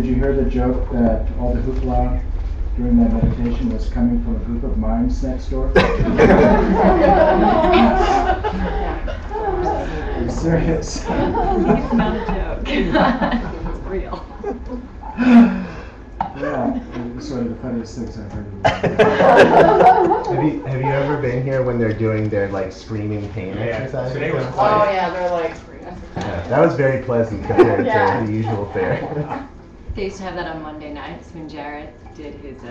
Did you hear the joke that all the hoopla during that meditation was coming from a group of mimes next door? I'm serious. It's not a joke. It's real. Yeah, it was one of the funniest things I've heard. Have you ever been here when they're doing their like screaming pain exercises? Today was Oh yeah, they're like. Yeah, that was very pleasant compared to the usual fare. They used to have that on Monday nights when Jared did his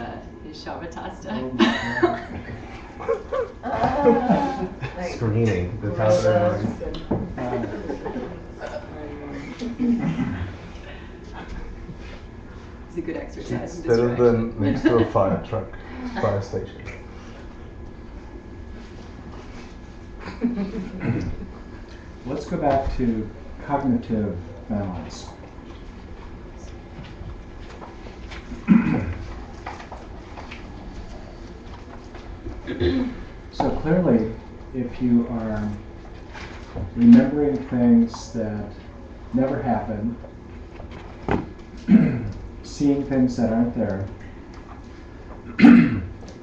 SHAMATA stuff. Screaming, the top of their lungs. It's a good exercise. It's better than next to a fire station. Let's go back to cognitive balance. So clearly, if you are remembering things that never happened, seeing things that aren't there,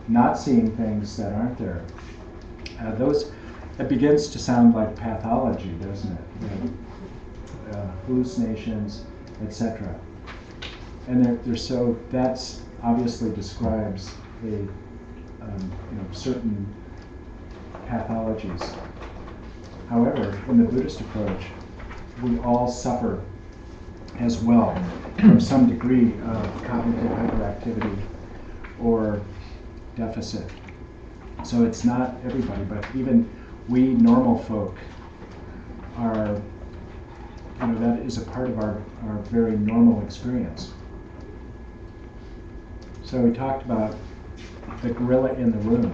not seeing things that aren't there, it begins to sound like pathology, doesn't it? Hallucinations, etc. And that's obviously describes certain pathologies. However, in the Buddhist approach, we all suffer as well from some degree of cognitive hyperactivity or deficit. So it's not everybody, but even we normal folk are, that is a part of our very normal experience. So we talked about the gorilla in the room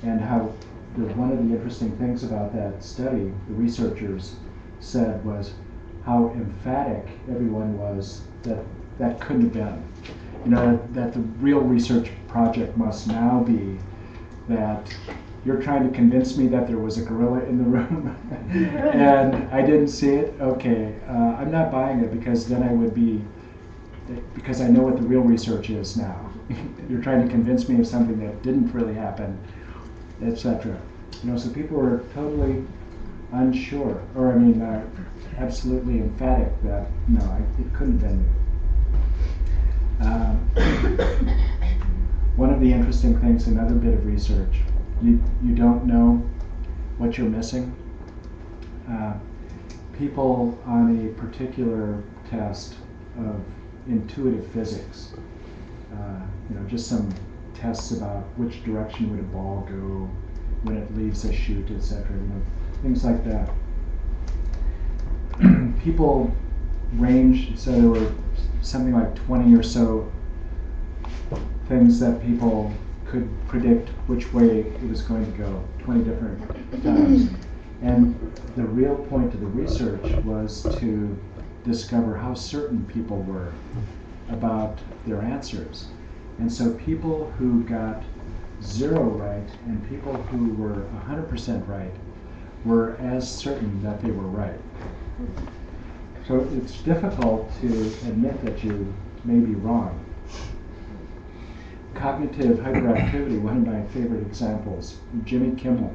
and how one of the interesting things about that study, the researchers said, was how emphatic everyone was that couldn't have been. That the real research project must now be that you're trying to convince me that there was a gorilla in the room and I didn't see it. Okay, I'm not buying it because then I would be, because I know what the real research is now. You're trying to convince me of something that didn't really happen, etc. So people were totally unsure, or absolutely emphatic that no, it couldn't have been me. One of the interesting things, another bit of research, you don't know what you're missing. People on a particular test of intuitive physics, just some tests about which direction would a ball go when it leaves a chute, etc. Things like that. People ranged, so there were something like 20 or so things that people could predict which way it was going to go, 20 different times. And the real point of the research was to discover how certain people were about their answers. And so people who got 0 right and people who were 100% right were as certain that they were right. So it's difficult to admit that you may be wrong. Cognitive hyperactivity, one of my favorite examples, Jimmy Kimmel,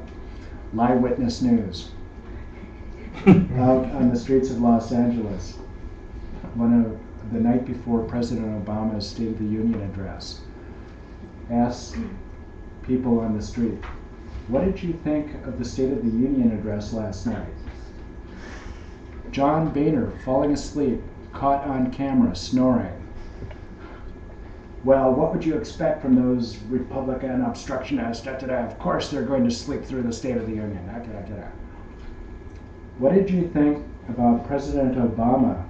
Lie Witness News, out on the streets of Los Angeles, the night before President Obama's State of the Union address, asked people on the street, what did you think of the State of the Union address last night? John Boehner, falling asleep, caught on camera, snoring. Well, what would you expect from those Republican obstructionists? Of course they're going to sleep through the State of the Union. What did you think about President Obama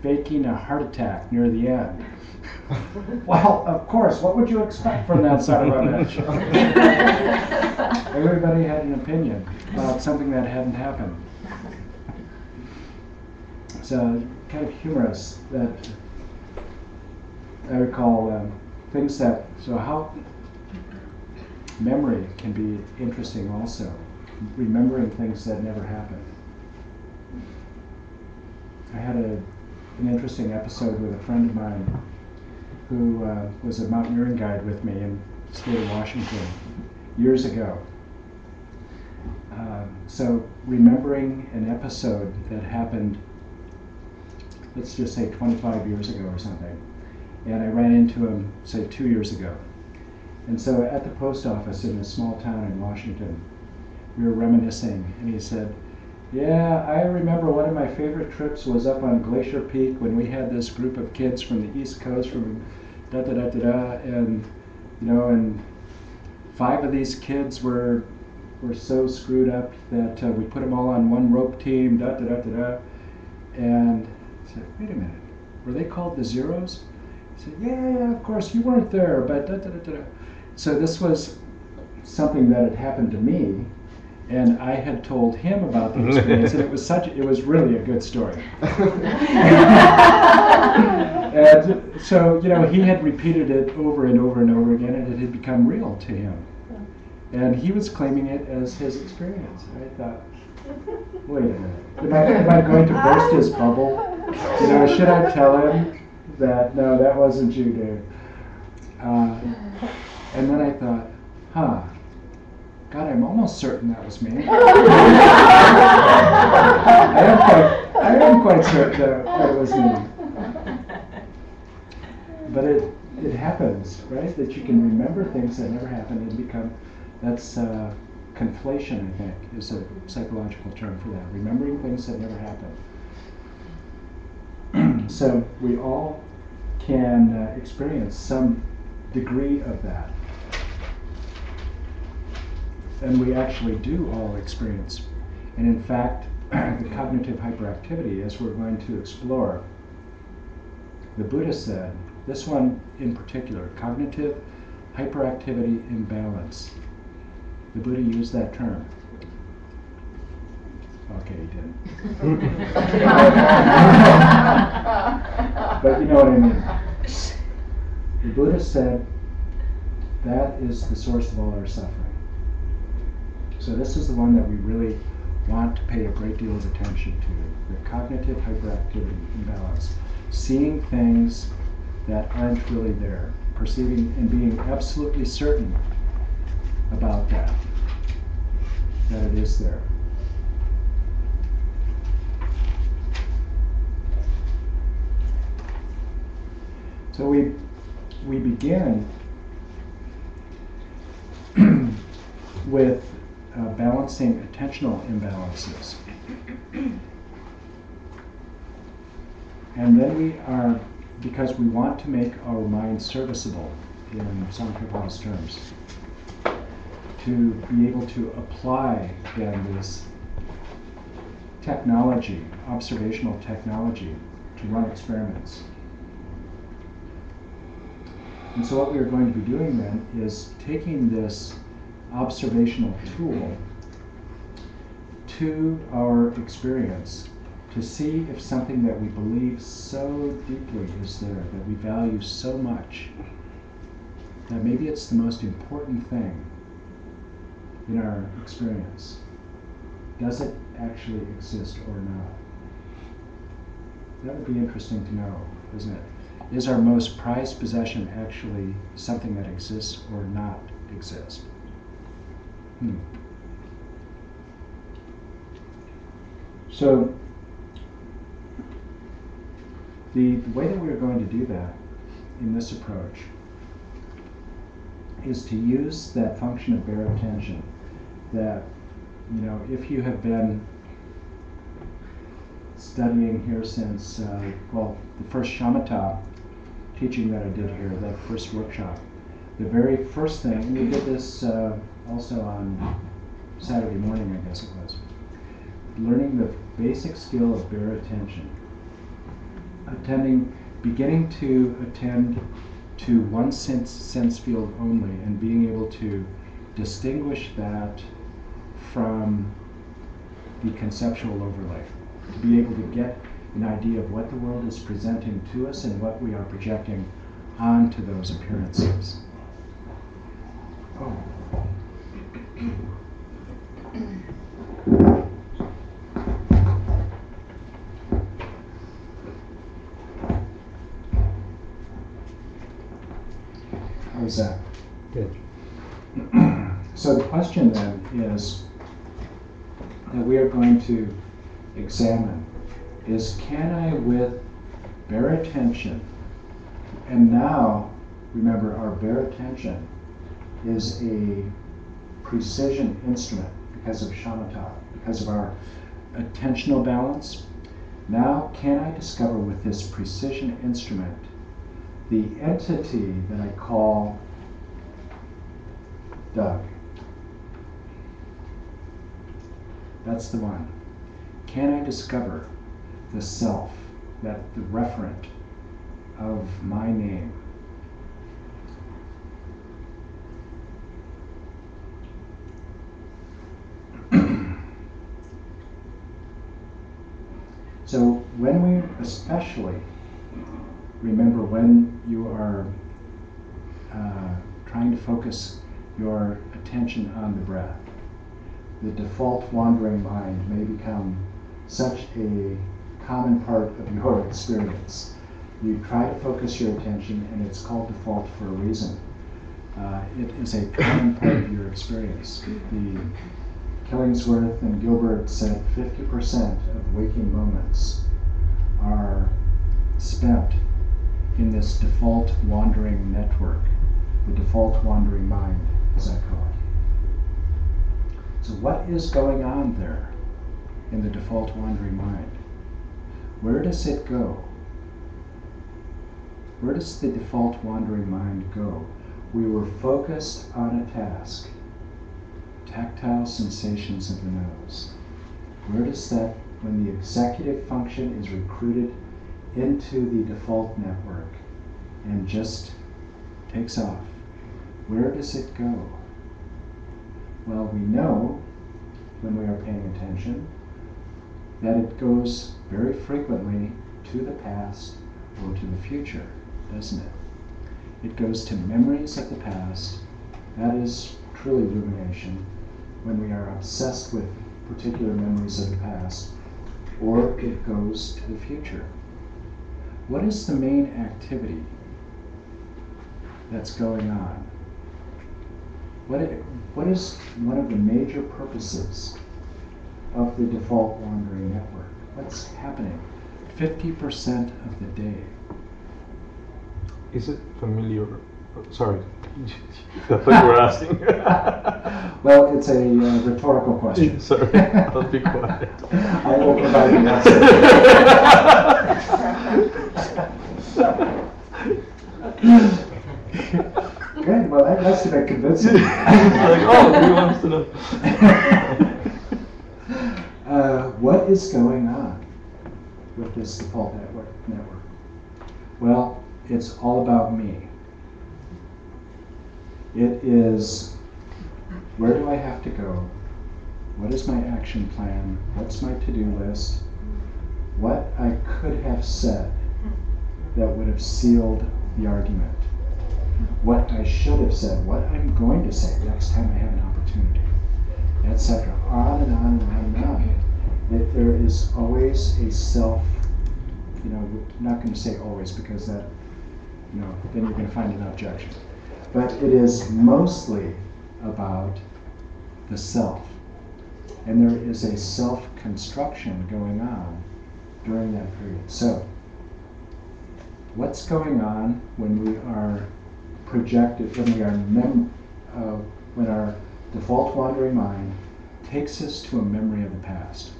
faking a heart attack near the end? Well, of course, what would you expect from that son of a bitch? Everybody had an opinion about something that hadn't happened. It's kind of humorous that I recall things that, so how memory can be interesting also, remembering things that never happened. I had a an interesting episode with a friend of mine who was a mountaineering guide with me in the state of Washington years ago. So remembering an episode that happened, let's just say 25 years ago or something, and I ran into him, say 2 years ago. And so at the post office in a small town in Washington, we were reminiscing, and he said, yeah, I remember one of my favorite trips was up on Glacier Peak when we had this group of kids from the East Coast from da-da-da-da-da, and, you know, and 5 of these kids were so screwed up that we put them all on one rope team, da-da-da-da-da, and I said, wait a minute, were they called the Zeros? He said, yeah, of course, you weren't there, but da-da-da-da-da. So this was something that had happened to me, and I had told him about the experience, and it was really a good story. And so, you know, he had repeated it over and over and over again, and it had become real to him. And he was claiming it as his experience. I thought, wait a minute, am I going to burst his bubble? You know, should I tell him that, no, that wasn't you, Dave? And then I thought, God, I'm almost certain that was me. I am quite certain that it was me. But it happens, right? That you can remember things that never happened and become, that's conflation, I think, is a psychological term for that. Remembering things that never happened. So we all can experience some degree of that. And we actually do all experience. And in fact, the cognitive hyperactivity, as we're going to explore, the Buddha said, this one in particular, cognitive hyperactivity imbalance. The Buddha used that term. Okay, he didn't. But you know what I mean. The Buddha said that is the source of all our suffering. So this is the one that we really want to pay a great deal of attention to, the cognitive hyperactivity imbalance. Seeing things that aren't really there, perceiving and being absolutely certain about that it is there. So we begin with balancing attentional imbalances. And then we are, because we want to make our mind serviceable, in Tsongkhapa's terms, to be able to apply then this technology, observational technology, to run experiments. And so what we are going to be doing then is taking this observational tool to our experience to see if something that we believe so deeply is there, that we value so much, that maybe it's the most important thing in our experience. Does it actually exist or not? That would be interesting to know, isn't it? Is our most prized possession actually something that exists or not exist? So the way that we're going to do that in this approach is to use that function of bare attention that, you know, if you have been studying here since, the first Shamatha teaching that I did here, that first workshop, the very first thing, and we did this also on Saturday morning, I guess it was, learning the basic skill of bare attention. Beginning to attend to one sense field only and being able to distinguish that from the conceptual overlay. To be able to get an idea of what the world is presenting to us and what we are projecting onto those appearances. was that? Good. So the question then is that we are going to examine is, can I, with bare attention, and now remember our bare attention is a precision instrument because of shamatha, because of our attentional balance. Now can I discover with this precision instrument the entity that I call Doug? That's the one. Can I discover the self, that the referent of my name? So when we, especially, remember when you are trying to focus your attention on the breath, the default wandering mind may become such a common part of your experience. You try to focus your attention, and it's called default for a reason. It is a common part of your experience. The Killingsworth and Gilbert said 50% of waking moments are spent in this default wandering network, the default wandering mind, as I call it. So what is going on there in the default wandering mind? Where does it go? Where does the default wandering mind go? We were focused on a task, tactile sensations of the nose. Where does that, when the executive function is recruited into the default network and just takes off, where does it go? Well, we know when we are paying attention that it goes very frequently to the past or to the future, doesn't it? It goes to memories of the past. That is truly rumination, when we are obsessed with particular memories of the past, or it goes to the future. What is the main activity that's going on? What is one of the major purposes of the default wandering network? What's happening 50% of the day? Is it familiar? Sorry, I thought you were asking. Well, it's a rhetorical question. Sorry, I'll be quiet. I will provide the answer. Good, well that must have been convincing. Like, oh, he wants to know. What is going on with this default network? Well, it's all about me. It is, where do I have to go? What is my action plan? What's my to-do list? What I could have said that would have sealed the argument. What I should have said, what I'm going to say next time I have an opportunity, etc. On and on and on and on. There is always a self, I'm not going to say always because that, then you're going to find an objection. But it is mostly about the self. And there is a self-construction going on during that period. So, what's going on when we are projected, when our default wandering mind takes us to a memory of the past?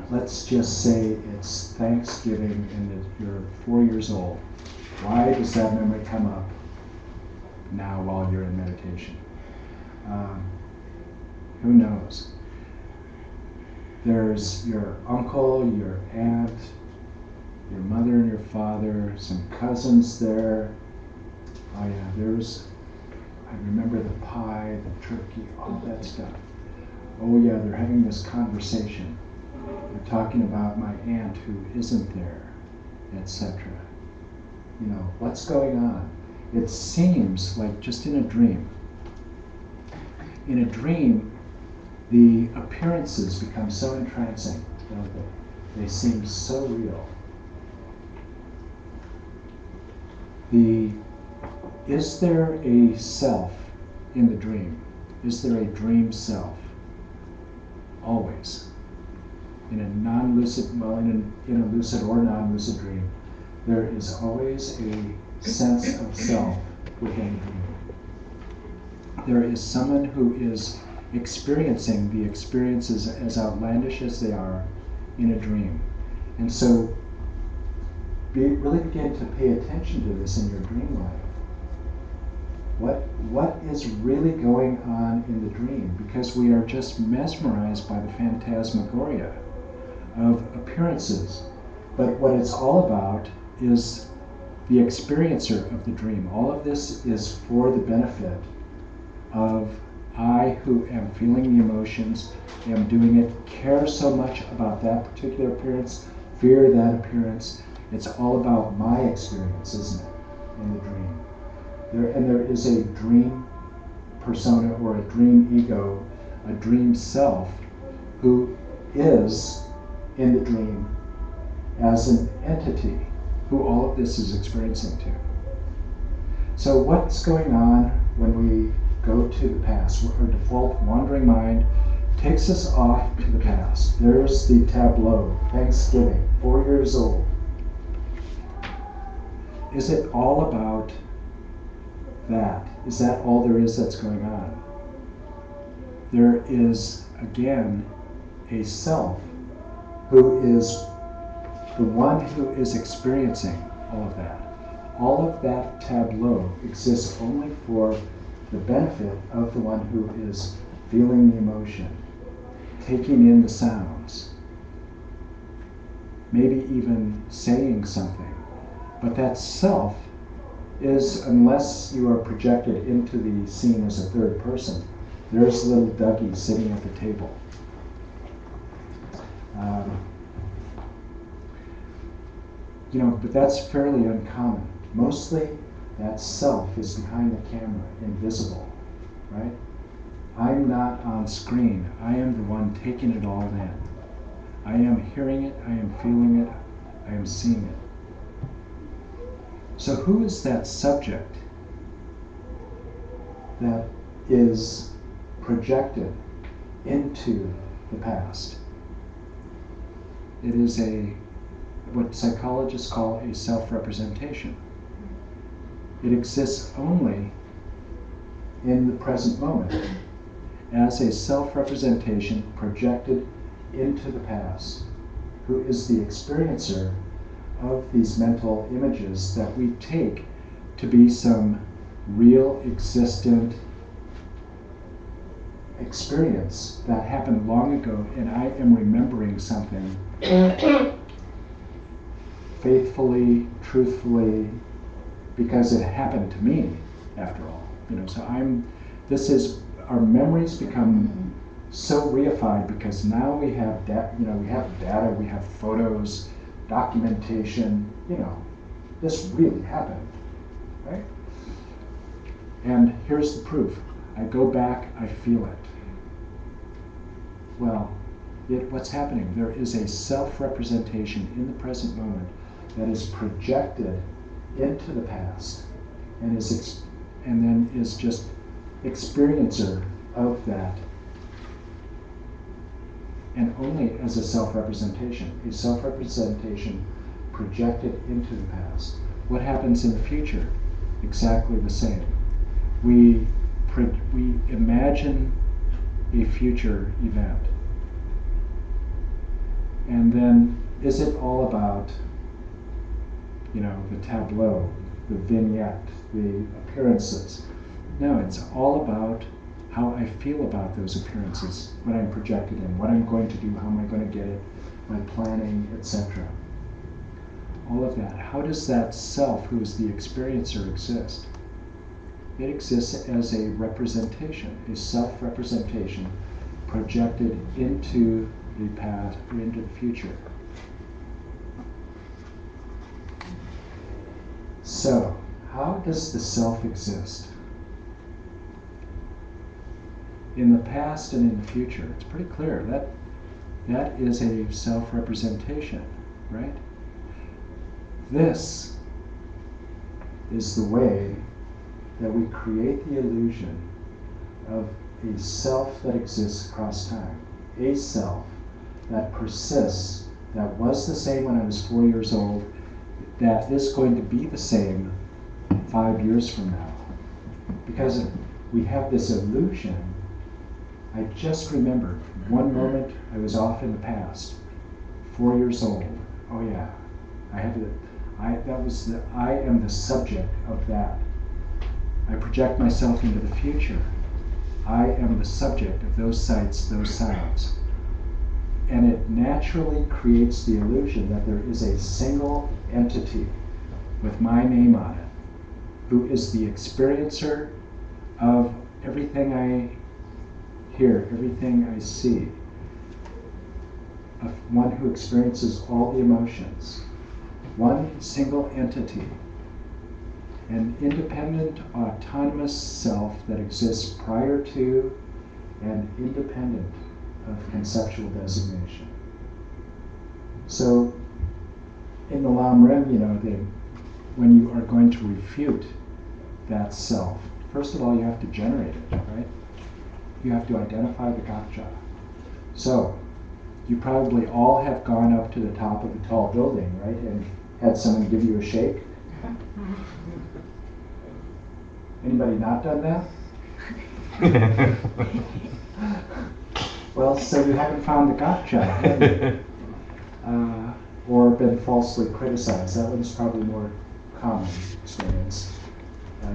Let's just say it's Thanksgiving and you're 4 years old. Why does that memory come up now while you're in meditation? Who knows? There's your uncle, your aunt, your mother and your father, some cousins there. Oh yeah, I remember the pie, the turkey, all that stuff. Oh yeah, they're having this conversation. They're talking about my aunt who isn't there, etc. What's going on? It seems like just in a dream. In a dream, the appearances become so entrancing, don't they? They seem so real. Is there a self in the dream? Is there a dream self? Always. In a non-lucid, well, in a lucid or non-lucid dream, there is always a sense of self within the dream. There is someone who is experiencing the experiences as outlandish as they are in a dream. And so really begin to pay attention to this in your dream life. What is really going on in the dream? Because we are just mesmerized by the phantasmagoria of appearances. But what it's all about is the experiencer of the dream. All of this is for the benefit of I, who am feeling the emotions, am doing it, care so much about that particular appearance, fear that appearance. It's all about my experience, isn't it, in the dream? There is a dream persona or a dream ego, a dream self, who is in the dream as an entity who all of this is experiencing too. So what's going on when we go to the past? Our default wandering mind takes us off to the past. There's the tableau, Thanksgiving, 4 years old. Is it all about that? Is that all there is that's going on? There is, again, a self who is the one who is experiencing all of that. All of that tableau exists only for the benefit of the one who is feeling the emotion, taking in the sounds, maybe even saying something. But that self is, unless you are projected into the scene as a third person, there's little Dougie sitting at the table. But that's fairly uncommon. Mostly that self is behind the camera, invisible, right? I'm not on screen. I am the one taking it all in. I am hearing it, I am feeling it, I am seeing it. So who is that subject that is projected into the past? It is what psychologists call a self-representation. It exists only in the present moment as a self-representation projected into the past, who is the experiencer of these mental images that we take to be some real existent experience that happened long ago, and I am remembering something faithfully, truthfully, because it happened to me, after all. So our memories become so reified because now we have data, we have photos, documentation. This really happened, right? And here's the proof. I go back, I feel it. Well, what's happening? There is a self-representation in the present moment that is projected into the past and then is just experiencer of that, and only as a self-representation projected into the past. What happens in the future? Exactly the same. We imagine a future event, and then is it all about the tableau, the vignette, the appearances? No, it's all about how I feel about those appearances, what I'm projected in, what I'm going to do, how am I going to get it, my planning, etc. All of that. How does that self, who is the experiencer, exist? It exists as a representation, a self-representation projected into the past or into the future. So, how does the self exist? In the past and in the future. It's pretty clear. That is a self-representation, right? This is the way that we create the illusion of a self that exists across time. A self that persists, that was the same when I was 4 years old, that is going to be the same 5 years from now. Because we have this illusion. I just remembered one moment I was off in the past, 4 years old. Oh yeah, I am the subject of that. I project myself into the future. I am the subject of those sights, those sounds. And it naturally creates the illusion that there is a single entity with my name on it, who is the experiencer of everything I hear, everything I see, of one who experiences all the emotions, one single entity, an independent, autonomous self that exists prior to and independent of conceptual designation. So, in the Lam Rim, when you are going to refute that self, first of all, you have to generate it, right? You have to identify the gotcha. So, you probably all have gone up to the top of a tall building, right, and had someone give you a shake. Anybody not done that? Well, so you haven't found the gotcha, or been falsely criticized. That one's probably more common experience.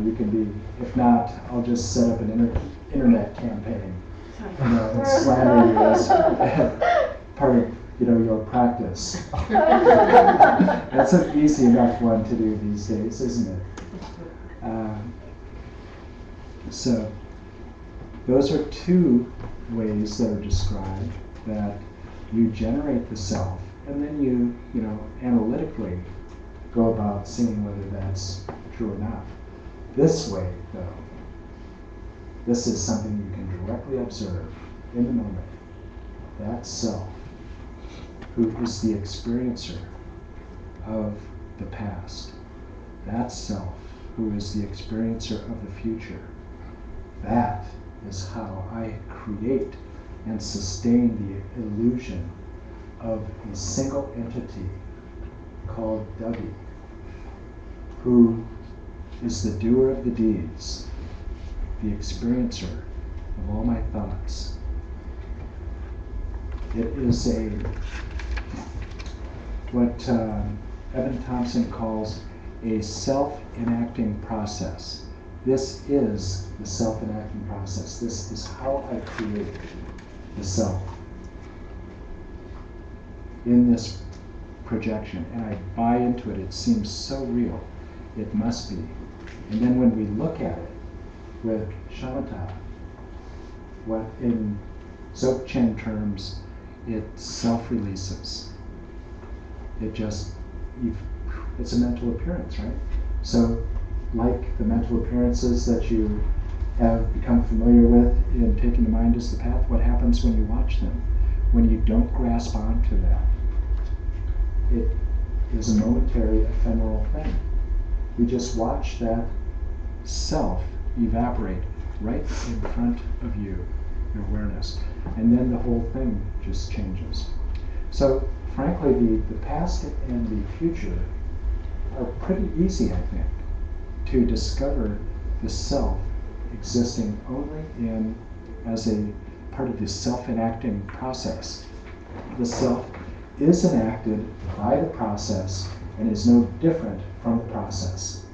You can be, if not, I'll just set up an internet campaign, and slander you as part of your practice. That's an easy enough one to do these days, isn't it? So those are two ways that are described, that you generate the self, and then you analytically go about seeing whether that's true or not. This way, though, this is something you can directly observe in the moment. That self, who is the experiencer of the past, that self, who is the experiencer of the future, that is how I create and sustain the illusion of a single entity called Dougie, who is the doer of the deeds, the experiencer of all my thoughts. It is what Evan Thompson calls a self-enacting process. This is the self-enacting process. This is how I create the self in this projection. And I buy into it. It seems so real. It must be. And then when we look at it with shamatha, what in Dzogchen terms, it self-releases. It's a mental appearance, right? So, like the mental appearances that you have become familiar with in Taking the Mind as the Path, what happens when you watch them? When you don't grasp onto that, it is a momentary, ephemeral thing. You just watch that self evaporate right in front of you, your awareness, and then the whole thing just changes. So, frankly, the past and the future are pretty easy, I think, to discover the self existing only as a part of the self-enacting process. The self is enacted by the process and is no different from the process.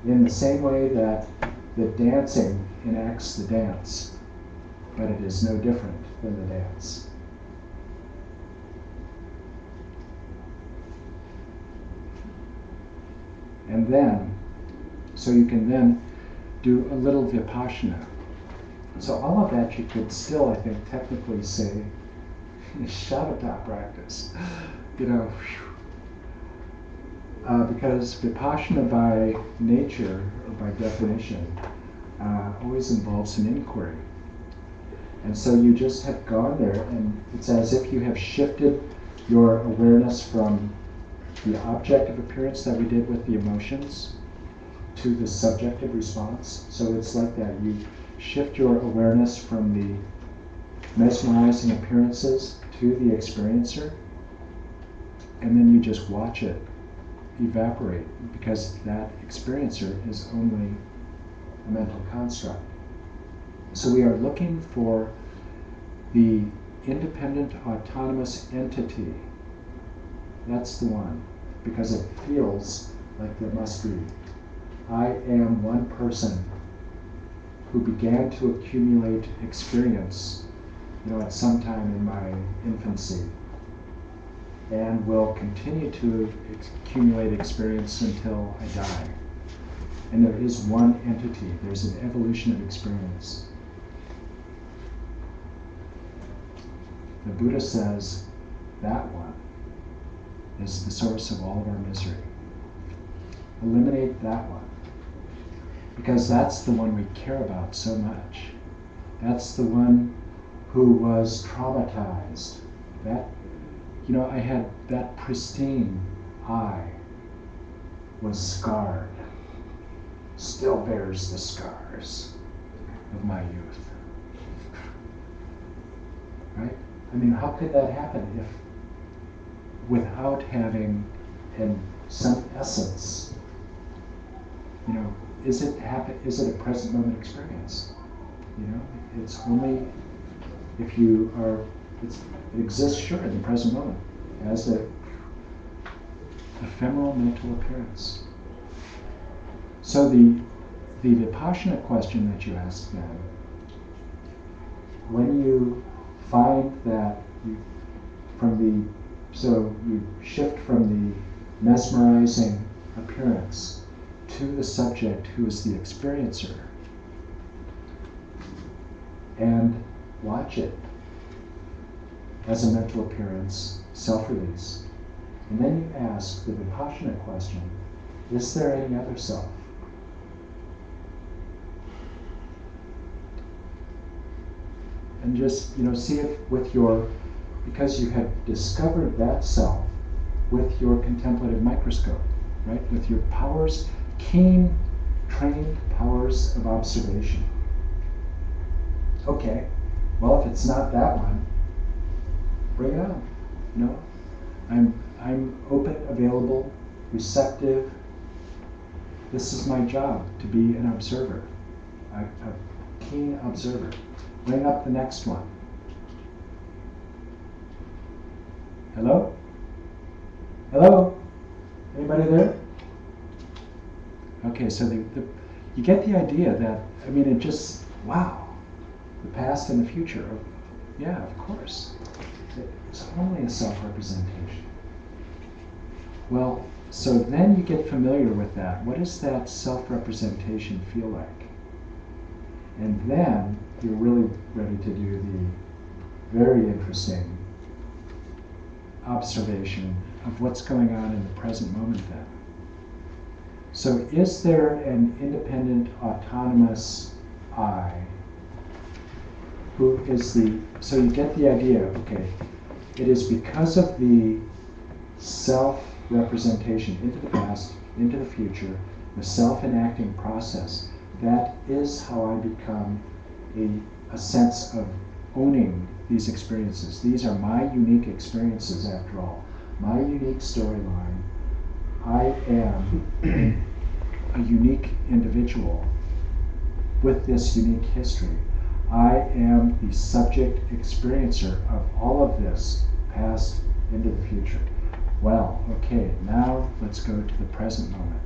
In the same way that the dancing enacts the dance, but it is no different than the dance. And then, so you can then do a little vipassana. So all of that you could still, I think, technically say is shamatha practice. Because vipassana by nature, or by definition, always involves an inquiry. And so you just have gone there, and it's as if you have shifted your awareness from the object of appearance that we did with the emotions to the subjective response. So it's like that. You shift your awareness from the mesmerizing appearances to the experiencer, and then you just watch it evaporate, because that experiencer is only a mental construct. So we are looking for the independent autonomous entity. That's the one, because it feels like there must be. I am one person who began to accumulate experience, at some time in my infancy, and will continue to accumulate experience until I die. And there is one entity. There's an evolution of experience. The Buddha says that one is the source of all of our misery. Eliminate that one, because that's the one we care about so much. That's the one who was traumatized. I had that pristine eye was scarred, still bears the scars of my youth. Right? I mean, how could that happen if, without having some essence, is it a present moment experience? It's only if you are, it exists, sure, in the present moment as a ephemeral mental appearance. So the Vipassana question that you asked then, when you find that you shift from the mesmerizing appearance to the subject who is the experiencer, and watch it as a mental appearance, self-release. And then you ask the Vipassana question, is there any other self? And just, see if because you have discovered that self with your contemplative microscope, right? With your powers, keen, trained powers of observation. Okay, well, if it's not that one, bring it on. I'm open, available, receptive. This is my job, to be an observer, a keen observer. Bring up the next one. Hello? Hello? Anybody there? Okay, so you get the idea that, it just, wow, the past and the future. Yeah, of course. It's only a self-representation. Well, so then you get familiar with that. What does that self-representation feel like? And then you're really ready to do the very interesting observation of what's going on in the present moment then. So is there an independent, autonomous I who is so you get the idea, okay, it is because of the self-representation into the past, into the future, the self-enacting process, that is how I become a sense of owning these experiences. These are my unique experiences, after all. My unique storyline. I am a unique individual with this unique history. I am the subject experiencer of all of this, past into the future. Well, okay, now let's go to the present moment.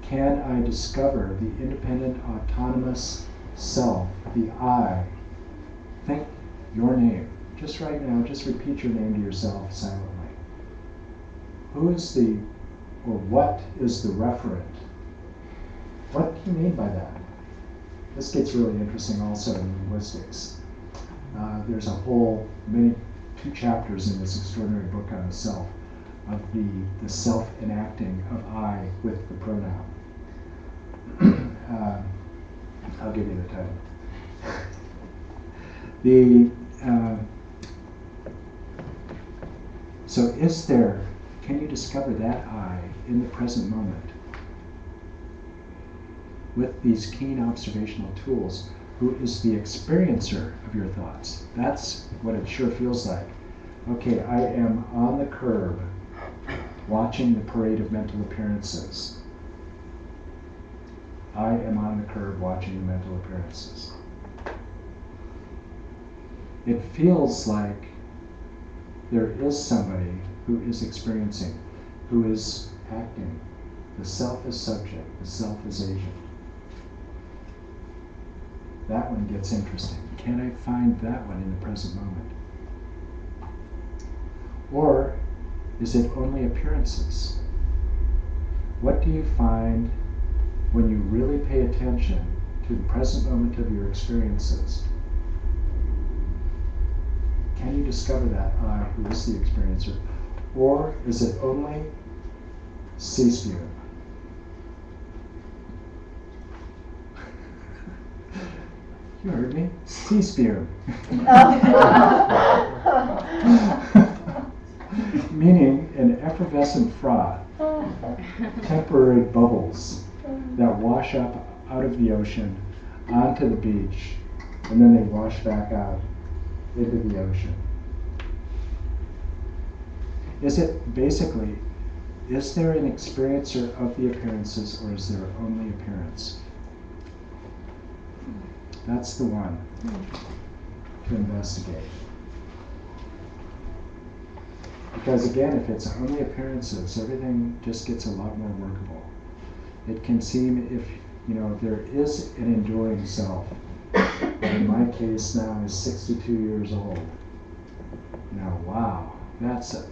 Can I discover the independent, autonomous self, the I? Think your name. Just right now, just repeat your name to yourself silently. Who is or what is the referent? What do you mean by that? This gets really interesting also in linguistics. There's a whole, 2 chapters in this extraordinary book on the self, of the self-enacting of I with the pronoun. I'll give you the title. So can you discover that I in the present moment? with these keen observational tools, who is the experiencer of your thoughts. That's what it sure feels like. Okay, I am on the curb watching the parade of mental appearances. I am on the curb watching the mental appearances. It feels like there is somebody who is experiencing, who is acting. The self is subject, the self is agent. That one gets interesting. Can I find that one in the present moment? Or is it only appearances? What do you find when you really pay attention to the present moment of your experiences? Can you discover that I, who is the experiencer? Or is it only C-sphere? You heard me? C-sphere. Meaning an effervescent froth, temporary bubbles that wash up out of the ocean onto the beach, and then they wash back out into the ocean. Is it basically, is there an experiencer of the appearances, or is there only appearance? That's the one to investigate. Because again, if it's only appearances, everything just gets a lot more workable. It can seem, if there is an enduring self, that in my case now is 62 years old. Wow, that's it.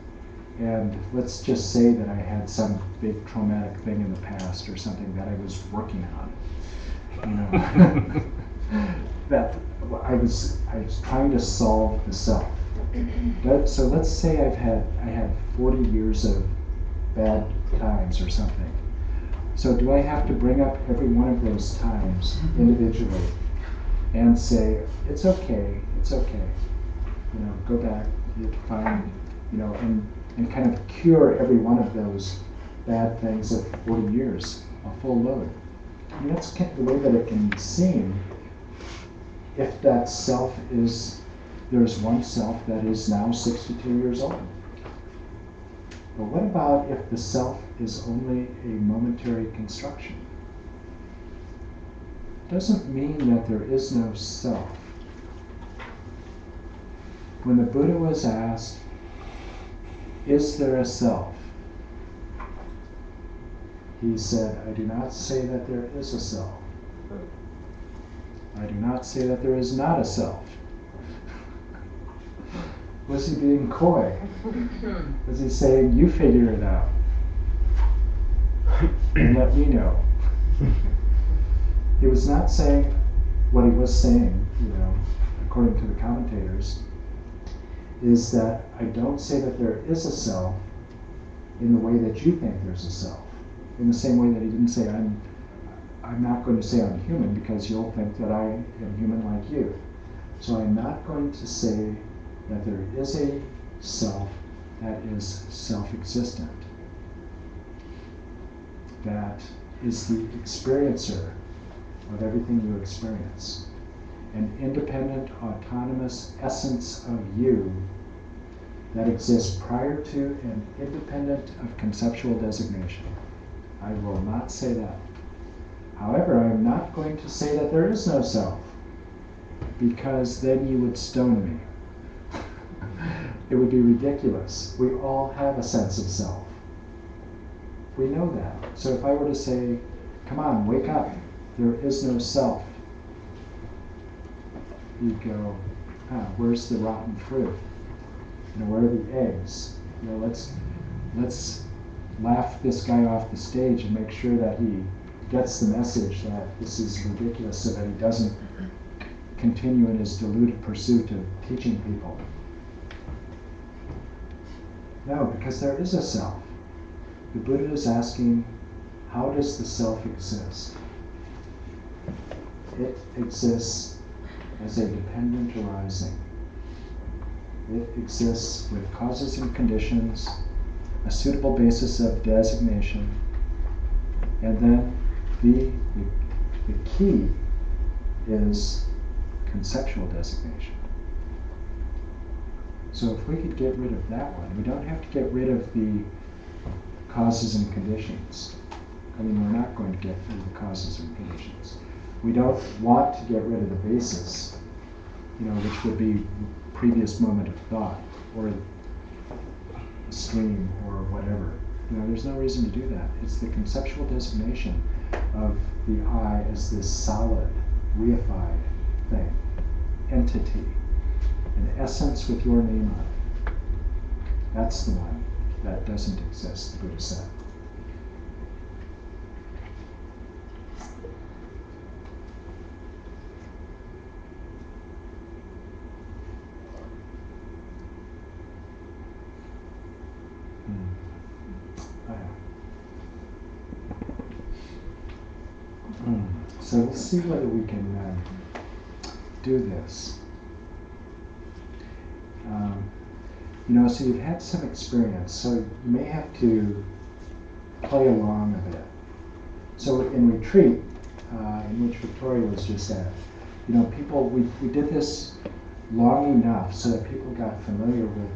And let's just say that I had some big traumatic thing in the past or something that I was working on. That I was trying to solve the self. But so let's say I had 40 years of bad times or something. So do I have to bring up every one of those times individually and say, it's okay, go back, you're fine, and kind of cure every one of those bad things of 40 years, a full load? I mean, that's the way that it can seem. If that self is, there's one self that is now 62 years old. But what about if the self is only a momentary construction? Doesn't mean that there is no self. When the Buddha was asked, is there a self? He said, I do not say that there is a self. I do not say that there is not a self. Was he being coy? Was he saying, you figure it out and let me know? He was not saying what he was saying, according to the commentators, is that I don't say that there is a self in the way that you think there's a self. In the same way that he didn't say, I'm not going to say I'm human because you'll think that I am human like you. So I'm not going to say that there is a self that is self-existent, that is the experiencer of everything you experience, an independent, autonomous essence of you that exists prior to and independent of conceptual designation. I will not say that. However, I am not going to say that there is no self, because then you would stone me. It would be ridiculous. We all have a sense of self. We know that. So if I were to say, come on, wake up, there is no self, you'd go, where's the rotten fruit? Where are the eggs? Let's laugh this guy off the stage and make sure that he gets the message that this is ridiculous, so that he doesn't continue in his deluded pursuit of teaching people. No, because there is a self. The Buddha is asking, how does the self exist? It exists as a dependent arising. It exists with causes and conditions, a suitable basis of designation, and then the The key is conceptual designation. So if we could get rid of that one, we don't have to get rid of the causes and conditions. I mean, we're not going to get rid of the causes and conditions. We don't want to get rid of the basis, which would be previous moment of thought, or stream, or whatever. There's no reason to do that. It's the conceptual designation of the I as this solid, reified thing, entity, an essence with your name on it. That's the one that doesn't exist, the Buddha said. So we'll see whether we can do this. So you've had some experience, so you may have to play along a bit. So in retreat, in which Victoria was just at, people, we did this long enough so that people got familiar with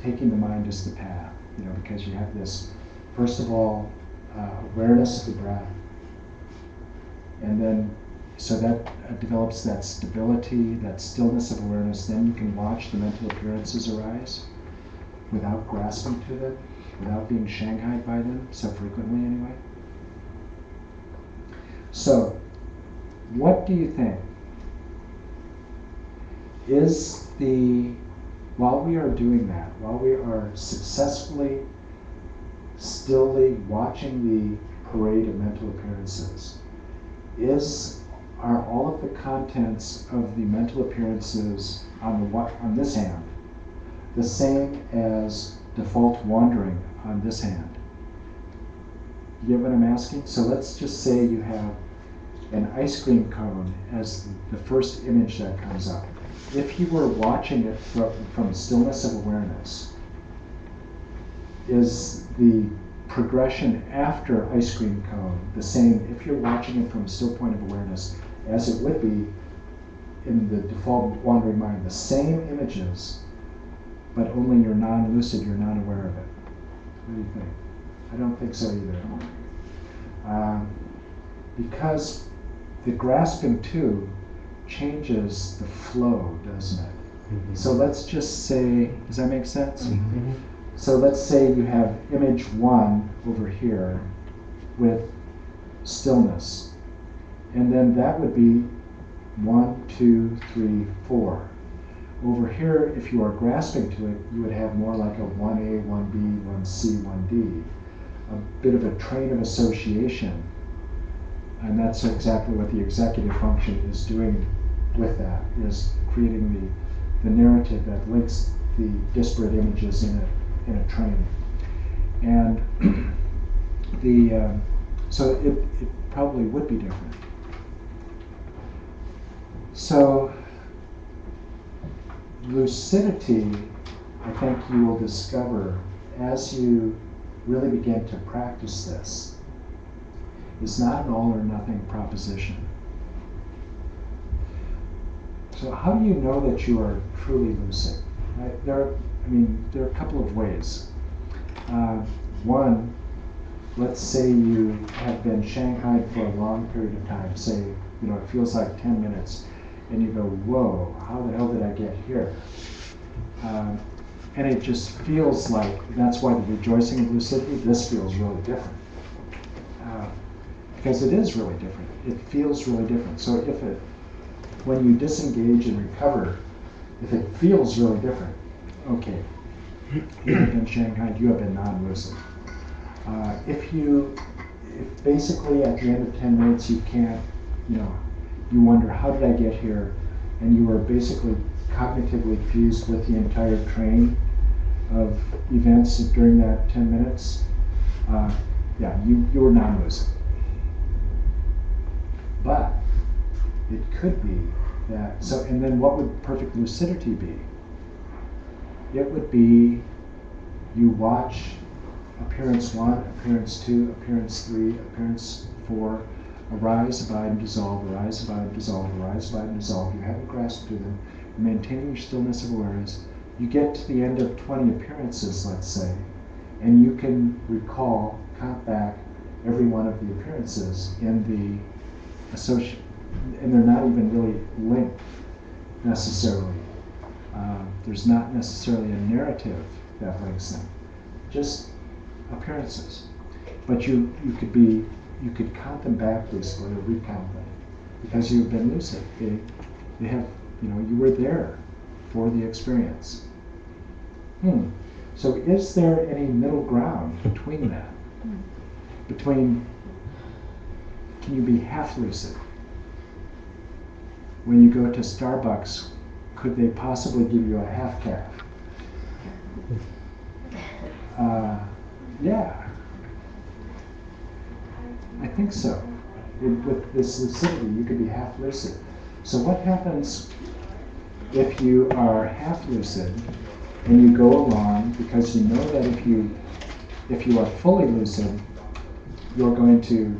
taking the mind as the path, because you have this, first of all, awareness of the breath. And then, so that develops that stability, that stillness of awareness. Then you can watch the mental appearances arise without grasping to them, without being shanghaied by them, so frequently anyway. So, what do you think is while we are doing that, while we are successfully, stilly watching the parade of mental appearances, are all of the contents of the mental appearances on this hand the same as default wandering on this hand? You get what I'm asking? So let's just say you have an ice cream cone as the first image that comes up. If you were watching it from stillness of awareness, is the progression after ice cream cone the same if you're watching it from a still point of awareness as it would be in the default wandering mind? The same images, but only you're non-lucid, you're not aware of it. What do you think? I don't think so either. Because the grasping too changes the flow, doesn't it? Mm-hmm. So let's just say, does that make sense? Mm-hmm. So let's say you have image 1 over here with stillness. And then that would be 1, 2, 3, 4. Over here, if you are grasping to it, you would have more like a 1A, 1B, 1C, 1D. A bit of a train of association. And that's exactly what the executive function is doing with that, is creating the narrative that links the disparate images in a train. And so it probably would be different. So lucidity, I think you will discover as you really begin to practice this, is not an all or nothing proposition. So how do you know that you are truly lucid? Right? There are a couple of ways. One, let's say you have been shanghaied for a long period of time, say, it feels like 10 minutes, and you go, whoa, how the hell did I get here? And it just feels like, that's why the rejoicing of lucidity, this feels really different. Because it is really different. It feels really different. So when you disengage and recover, if it feels really different, okay, you have been shanghaied, you have been non-lucid. If basically at the end of 10 minutes you can't, you wonder, how did I get here? And you are basically cognitively fused with the entire train of events during that 10 minutes, you were non-lucid. But it could be that, and then what would perfect lucidity be? It would be you watch appearance 1, appearance 2, appearance 3, appearance 4, Arise, abide, and dissolve, arise, abide, and dissolve, arise, abide, and dissolve. You haven't grasped through them. You're maintaining your stillness of awareness. You get to the end of 20 appearances, let's say, and you can recall, count back every one of the appearances in the associate, and they're not even really linked necessarily. There's not necessarily a narrative that links them, just appearances. But you could count them back basically, or recount them, because you've been lucid. They have, you were there for the experience. So is there any middle ground between that? Between, can you be half lucid? When you go to Starbucks, could they possibly give you a half calf? Yeah, I think so. With this lucidity, you could be half lucid. So what happens if you are half lucid and you go along, because you know that if you are fully lucid, you're going to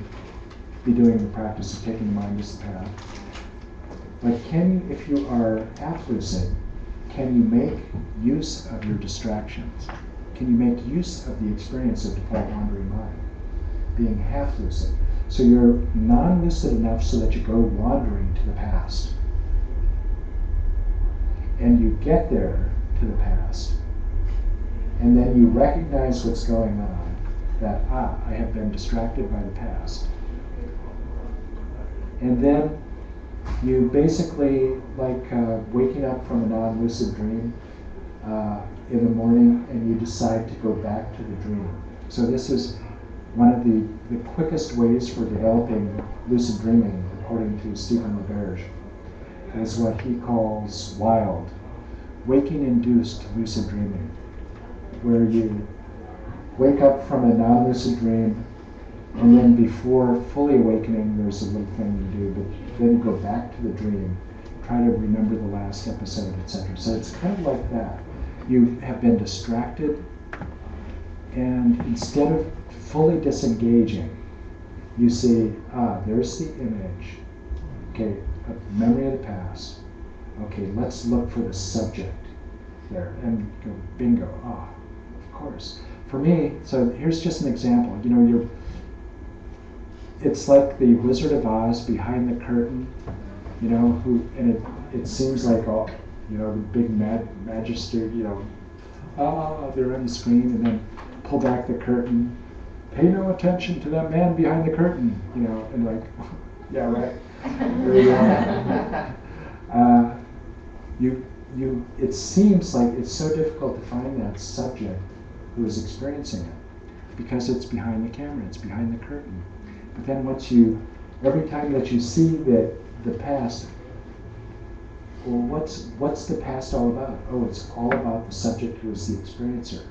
be doing the practice of taking the mind as the path. But if you are half lucid, can you make use of your distractions? Can you make use of the experience of default wandering mind, being half lucid? So you're non-lucid enough so that you go wandering to the past. And you get there to the past, and then you recognize what's going on, that, I have been distracted by the past. And then you basically, like waking up from a non-lucid dream in the morning, and you decide to go back to the dream. So this is one of the quickest ways for developing lucid dreaming, according to Stephen LaBerge, is what he calls wild, waking-induced lucid dreaming, where you wake up from a non-lucid dream, and then before fully awakening, there's a little thing you do, but then you go back to the dream, try to remember the last episode, etc. So it's kind of like that. You have been distracted, and instead of fully disengaging, you see, there's the image. Okay, a memory of the past. Okay, let's look for the subject there, and go bingo. Of course. For me, so here's just an example. It's like the Wizard of Oz behind the curtain, and it seems like the big magister, they're on the screen, and then pull back the curtain, pay no attention to that man behind the curtain, and like, yeah, right. There you are. It seems like it's so difficult to find that subject who is experiencing it, because it's behind the camera, it's behind the curtain. But then every time that you see the past, well, what's the past all about? Oh, it's all about the subject who is the experiencer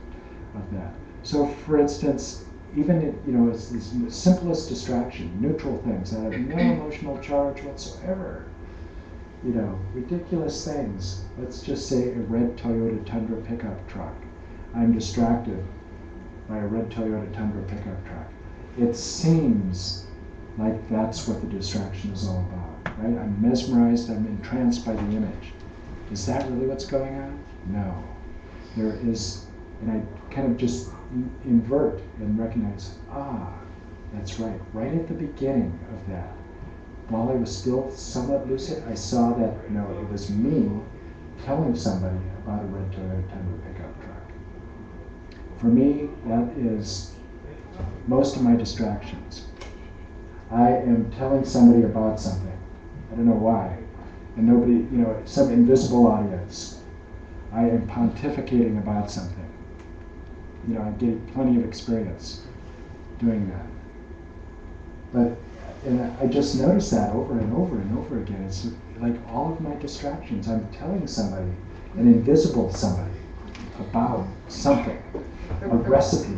of that. So, for instance, even it's the simplest distraction, neutral things that have no emotional charge whatsoever. Ridiculous things. Let's just say a red Toyota Tundra pickup truck. I'm distracted by a red Toyota Tundra pickup truck. It seems like that's what the distraction is all about, right? I'm mesmerized, I'm entranced by the image. Is that really what's going on? No. There is, and I kind of just invert and recognize, that's right. Right at the beginning of that, while I was still somewhat lucid, I saw that, it was me telling somebody about a red Toyota Tundra pickup truck. For me, that is most of my distractions. I am telling somebody about something. I don't know why. And nobody, some invisible audience. I am pontificating about something. I get plenty of experience doing that. And I just noticed that over and over and over again. It's like all of my distractions. I'm telling somebody, an invisible somebody, about something, a recipe.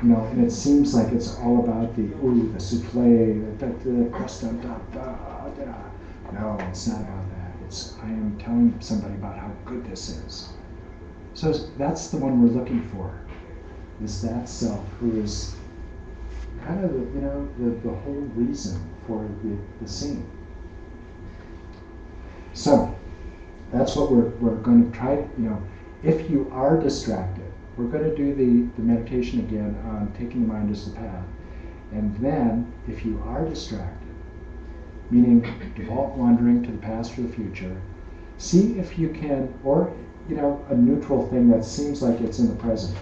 And it seems like it's all about the souffle, the crust on top. No, it's not about that. I am telling somebody about how good this is. So that's the one we're looking for, is that self who is kind of the whole reason for the scene. So that's what we're going to try. If you are distracted, we're going to do the meditation again on taking the mind as the path. And then, if you are distracted, meaning default wandering to the past or the future, see if you can, or a neutral thing that seems like it's in the present.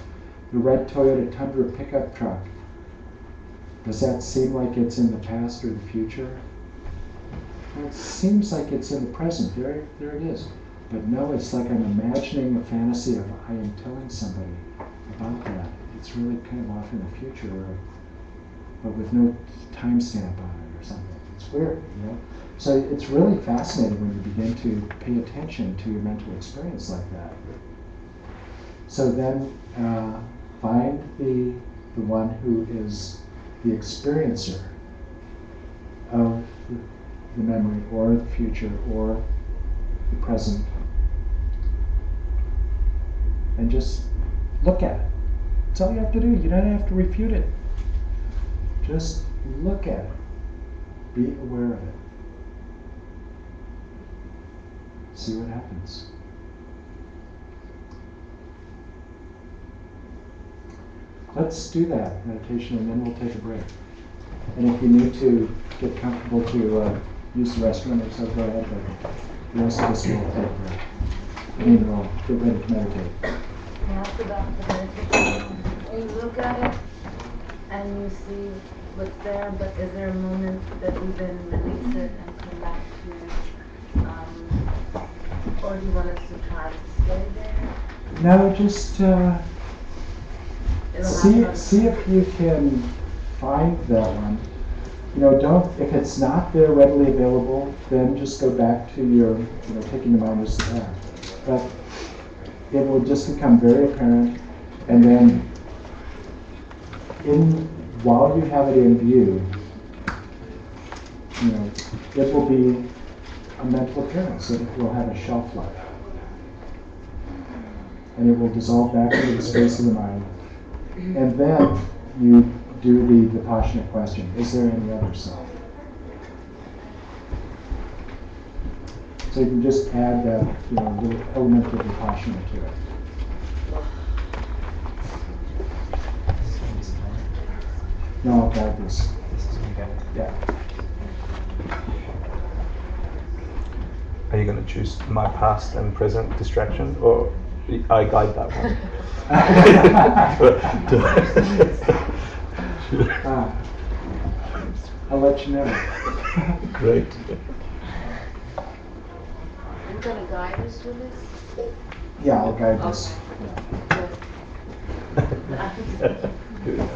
The red Toyota Tundra pickup truck, does that seem like it's in the past or the future? Well, it seems like it's in the present. There it is. But no, it's like I'm imagining a fantasy of I am telling somebody about that. It's really kind of off in the future, but with no timestamp on it or something. It's weird, So it's really fascinating when you begin to pay attention to your mental experience like that. So then find the one who is the experiencer of the memory or the future or the present, and just look at it. That's all you have to do. You don't have to refute it. Just look at it. Be aware of it. See what happens. Let's do that meditation, and then we'll take a break. And if you need to get comfortable to use the restroom or so, go ahead, but the rest of us will take a break. And we'll get ready to meditate. I asked about the meditation. You look at it and you see what's there, but is there a moment that you then release it and come back to it? Or do you want us to try to stay there? No, just see if you can find that one. Don't, if it's not there readily available, then just go back to your, taking the mind as the path. But it will just become very apparent, and then while you have it in view, it will be a mental appearance. It will have a shelf life. And it will dissolve back into the space of the mind. And then you do the Vipassana question, is there any other self? So you can just add that little element of Vipassana to it. No, I'll guide this. Yeah. Are you going to choose my past and present distraction, or I guide that one? I'll let you know. Great. You're going to guide us with this? Yeah, I'll guide this. Good.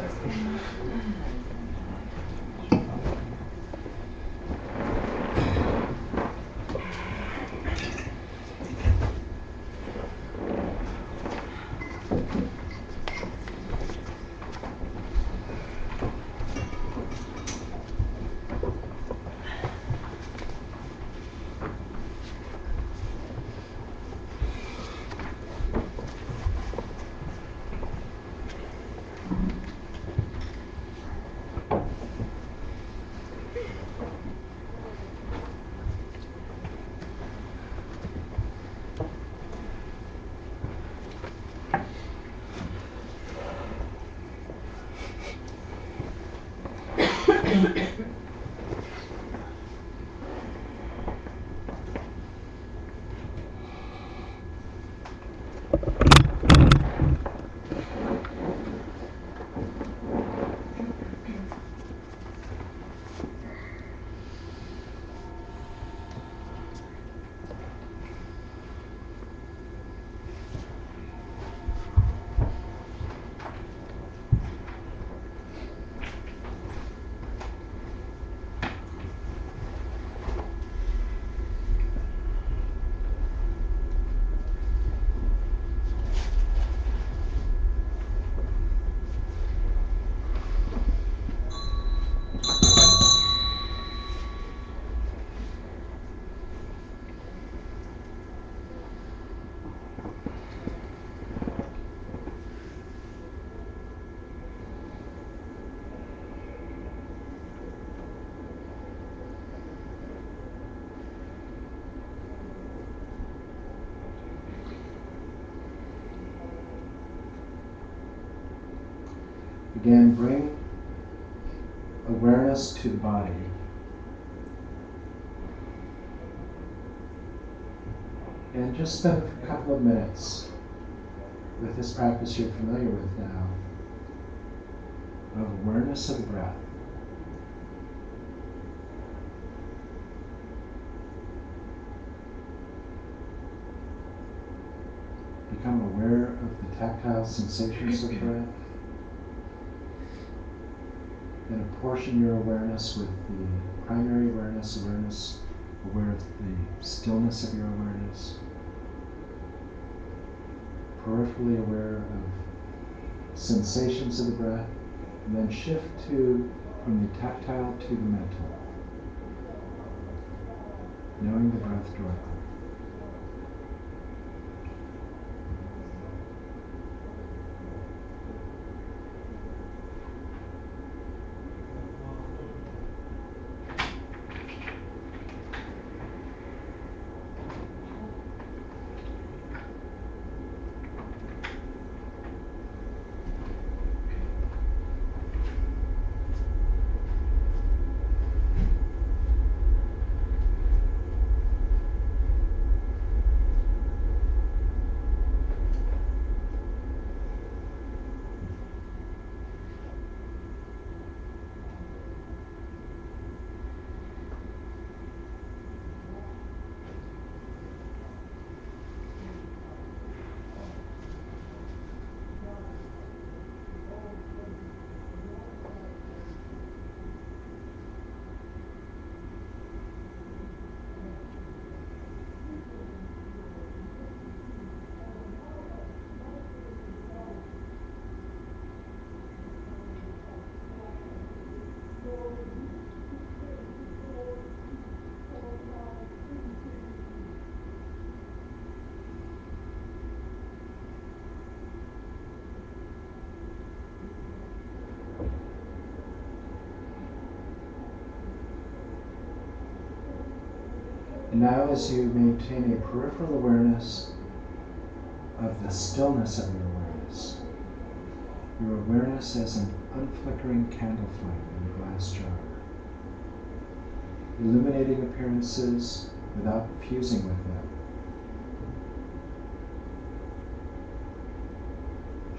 Again, bring awareness to the body. And just spend a couple of minutes with this practice you're familiar with now of awareness of the breath. Become aware of the tactile sensations of the breath. And apportion your awareness with the primary awareness, aware of the stillness of your awareness. Peripherally aware of sensations of the breath, and then shift from the tactile to the mental, knowing the breath directly. And now as you maintain a peripheral awareness of the stillness of your awareness as an unflickering candle flame in a glass jar, illuminating appearances without fusing with them.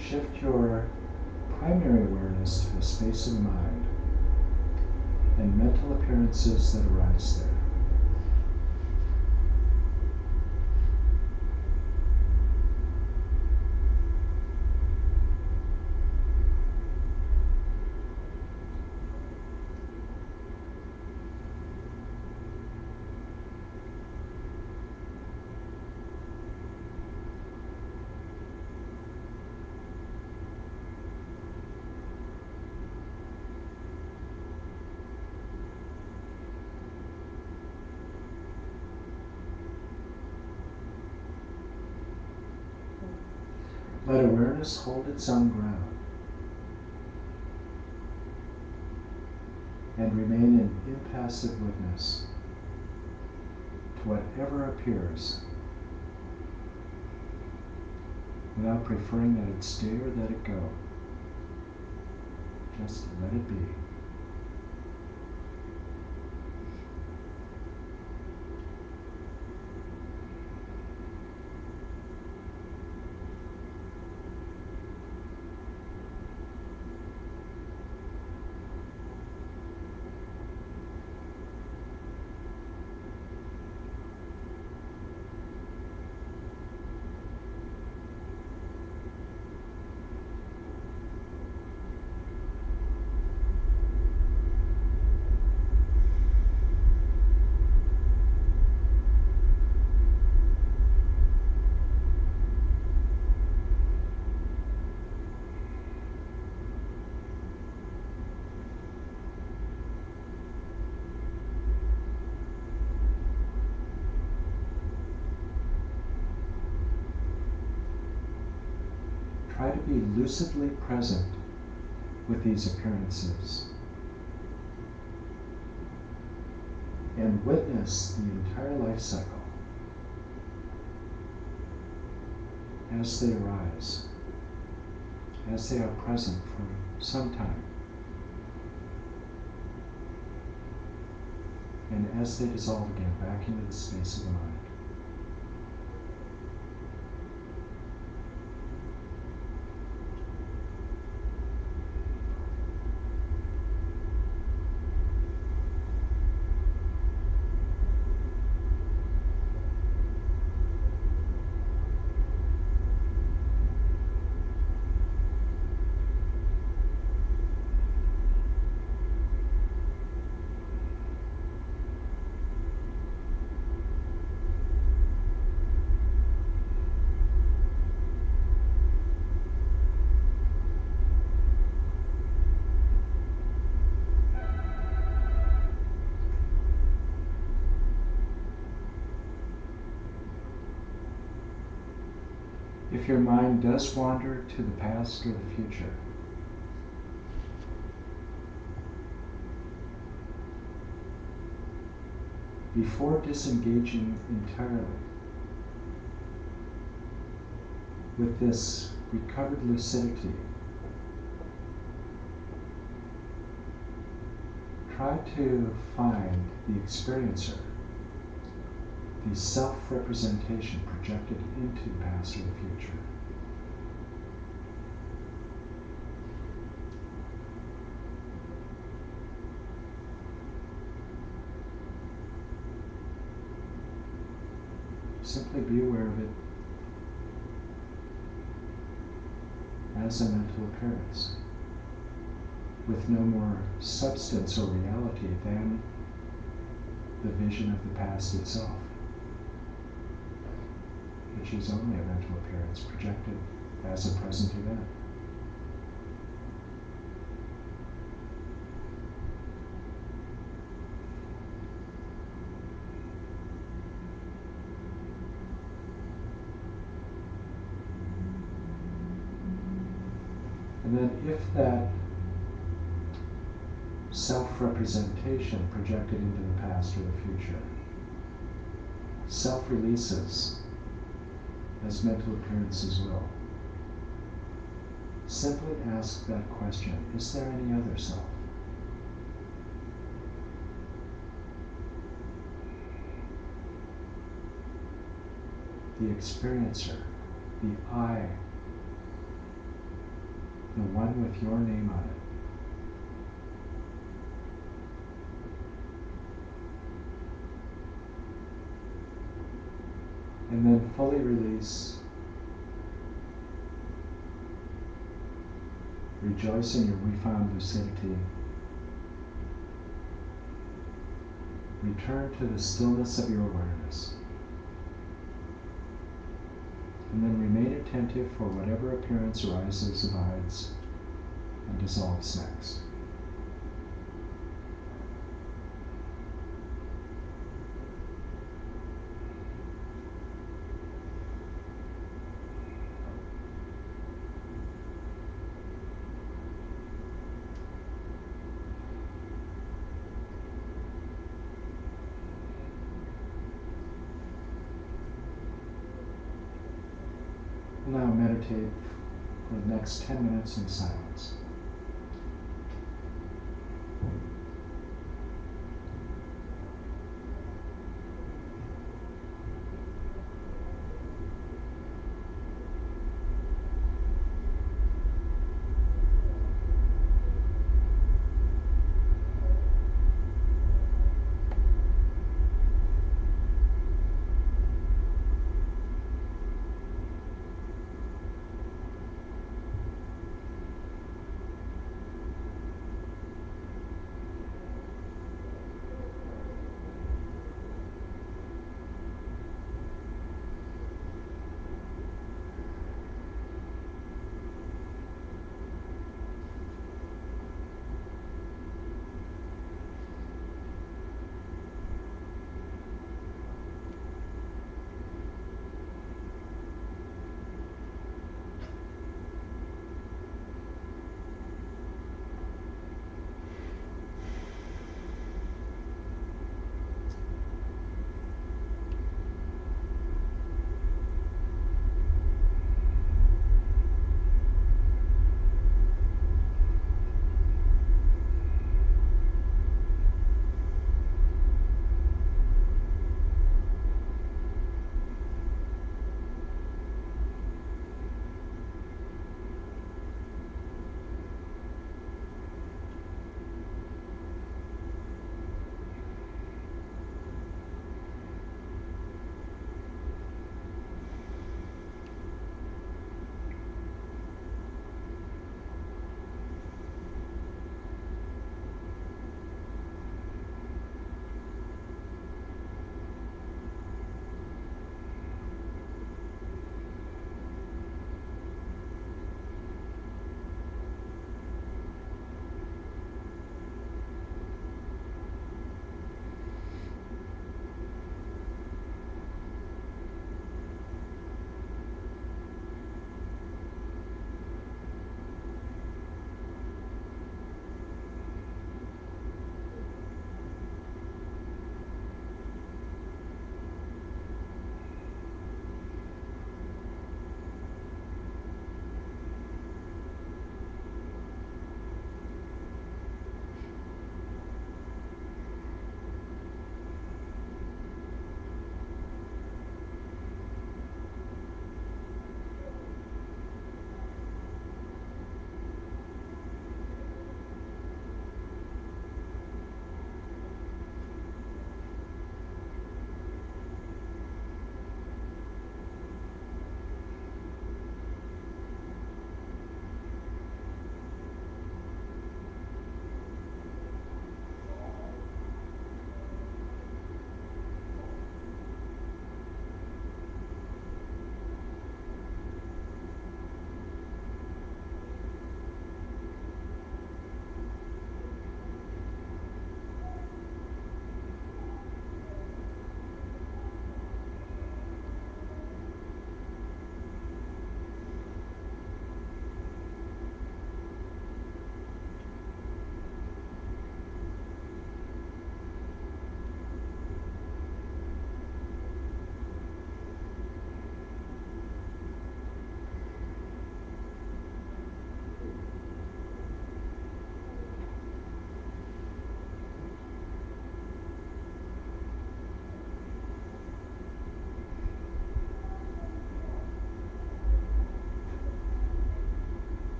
Shift your primary awareness to the space of the mind and mental appearances that arise there. Let awareness hold its own ground and remain in impassive witness to whatever appears without preferring that it stay or let it go. Just let it be. Try to be lucidly present with these appearances and witness the entire life cycle as they arise. as they are present for some time. And as they dissolve again back into the space of the mind. If your mind does wander to the past or the future, before disengaging entirely with this recovered lucidity, try to find the experiencer, the self-representation projected into the past or the future. Simply be aware of it as a mental appearance, with no more substance or reality than the vision of the past itself, which is only a mental appearance projected as a present event. And then if that self-representation projected into the past or the future self-releases as mental appearances will, simply ask that question, is there any other self? The experiencer, the I, the one with your name on it. And then fully release, rejoice in your refound lucidity, return to the stillness of your awareness, and then remain attentive for whatever appearance arises, abides, and dissolves next. Now meditate for the next 10 minutes in silence.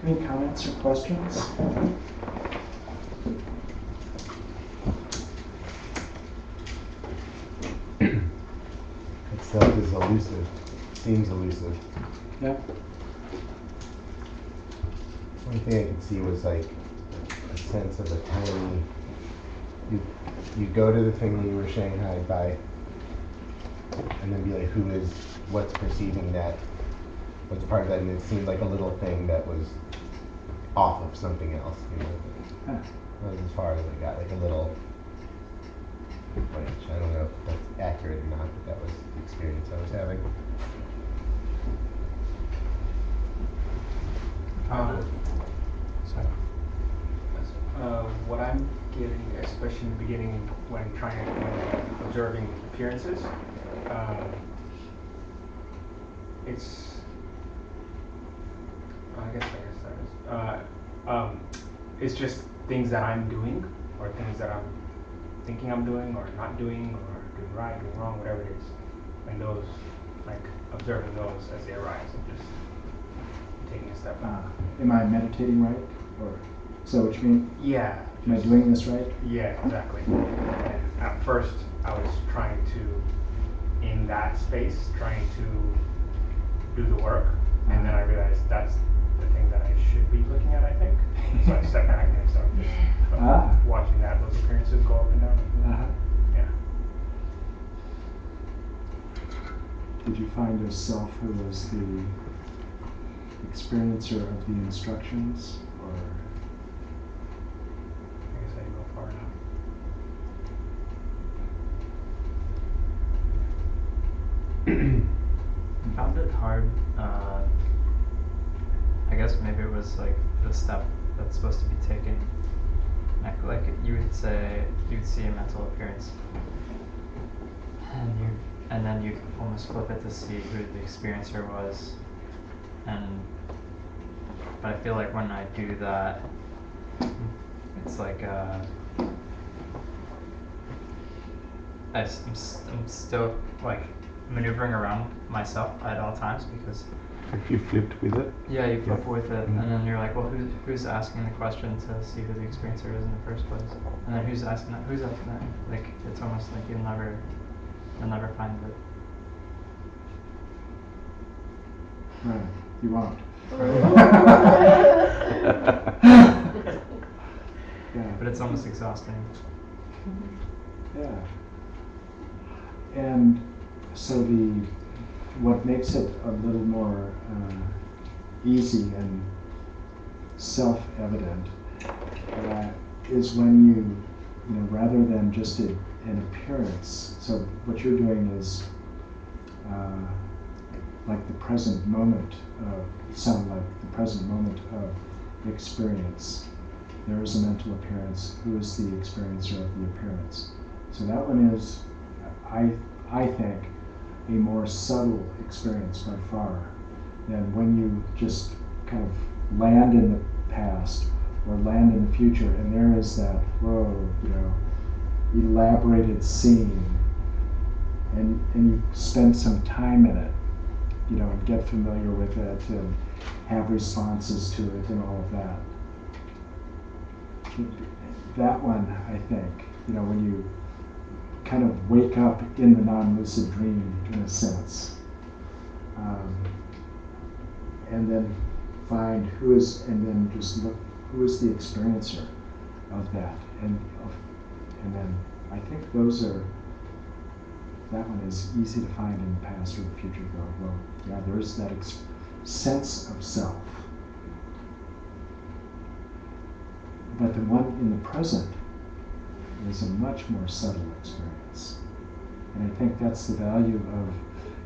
Any comments or questions? Itself is elusive. Seems elusive. Yeah. One thing I could see was like a sense of a tiny. You go to the thing that you were shanghaied by, and then be like, what's perceiving that? What's part of that? And it seemed like a little thing that was off of something else. Huh. That was as far as I got, like a little branch. I don't know if that's accurate or not, but that was the experience I was having. Sorry. What I'm getting, especially in the beginning when observing appearances, it's just things that I'm doing, or things that I'm thinking I'm doing, or not doing, or doing right, doing wrong, whatever it is. And those, like observing those as they arise, and just taking a step back. Am I meditating right? Or so what you mean? Yeah. Am I doing this right? Yeah, exactly. And at first, I was trying to, in that space, trying to do the work, and then I realized that's the thing that I should be looking at, I think. So I stepped back and started just watching those appearances go up and down. Uh-huh. Yeah. Did you find yourself who was the experiencer of the instructions, or? I guess I didn't go far enough. I found it hard. I guess maybe it was like the step that's supposed to be taken. Like you would see a mental appearance, and then you almost flip it to see who the experiencer was. But I feel like when I do that, it's like I'm still like maneuvering around myself at all times, because If you flipped with it. yeah, you flip with it, Mhm. and then you're like, well, who's asking the question to see who the experiencer is in the first place, and then who's asking that? Like it's almost like you'll never find it. Right. You won't. Yeah. But it's almost exhausting. Yeah. And so what makes it a little more easy and self-evident is when you rather than just an appearance. So what you're doing is like the present moment of experience. There is a mental appearance. Who is the experiencer of the appearance? So that one is, I think, a more subtle experience by far than when you just kind of land in the past or land in the future, and there is that elaborated scene, and you spend some time in it, and get familiar with it and have responses to it and all of that. That one, I think, when you kind of wake up in the non-lucid dream, in a sense, and then find then just look who is the experiencer of that, and then I think that one is easy to find in the past or the future. Well, yeah, there's that sense of self. But the one in the present is a much more subtle experience. And I think that's the value of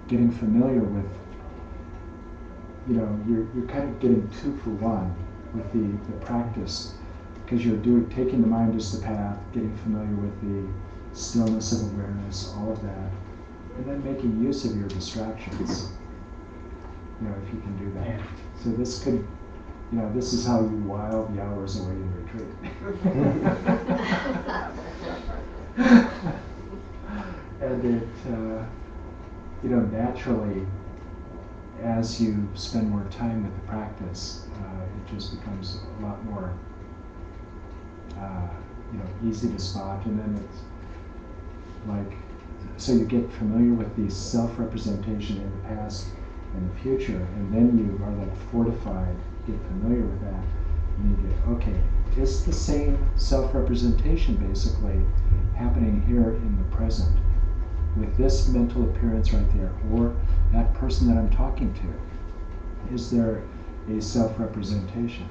getting familiar with, you're kind of getting 2 for 1 with the practice, because you're taking the mind as the path, getting familiar with the stillness of awareness, all of that, and then making use of your distractions, if you can do that. Yeah. So this could, this is how you while the hours away in retreat. And it, naturally, as you spend more time with the practice, it just becomes a lot more easy to spot, and then it's like, so you get familiar with the self-representation in the past and the future, and then you are like fortified, get familiar with that, and you get, okay, is the same self-representation basically happening here in the present with this mental appearance right there, or that person that I'm talking to? Is there a self-representation?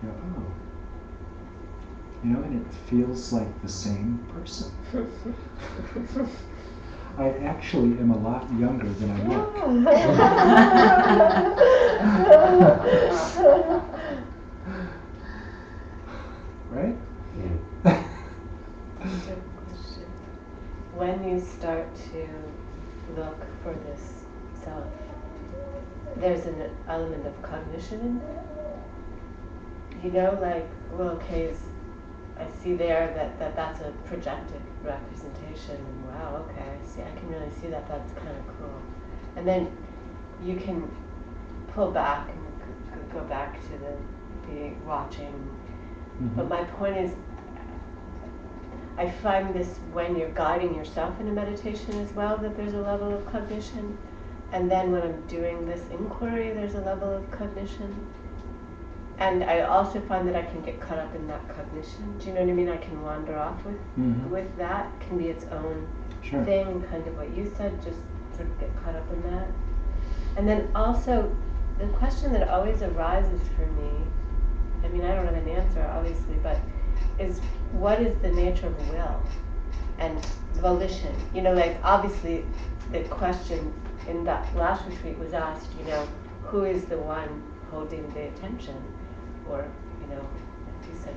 You go, oh. And it feels like the same person. I actually am a lot younger than I look. Right? Yeah. When you start to look for this self, there's an element of cognition in there. Like, well, okay, I see there that that's a projected representation, and wow, okay, I can really see that, that's kind of cool. And then you can pull back and go back to the watching. Mm-hmm. But my point is, I find this when you're guiding yourself in a meditation as well, that there's a level of cognition. And then when I'm doing this inquiry, there's a level of cognition. And I also find that I can get caught up in that cognition. Do you know what I mean? I can wander off with that. It can be its own thing, kind of what you said, just sort of get caught up in that. And then also, the question that always arises for me, I mean, I don't have an answer, obviously, but is what is the nature of will and volition? Like, obviously, the question in that last retreat was asked, who is the one holding the attention? Or, like you said.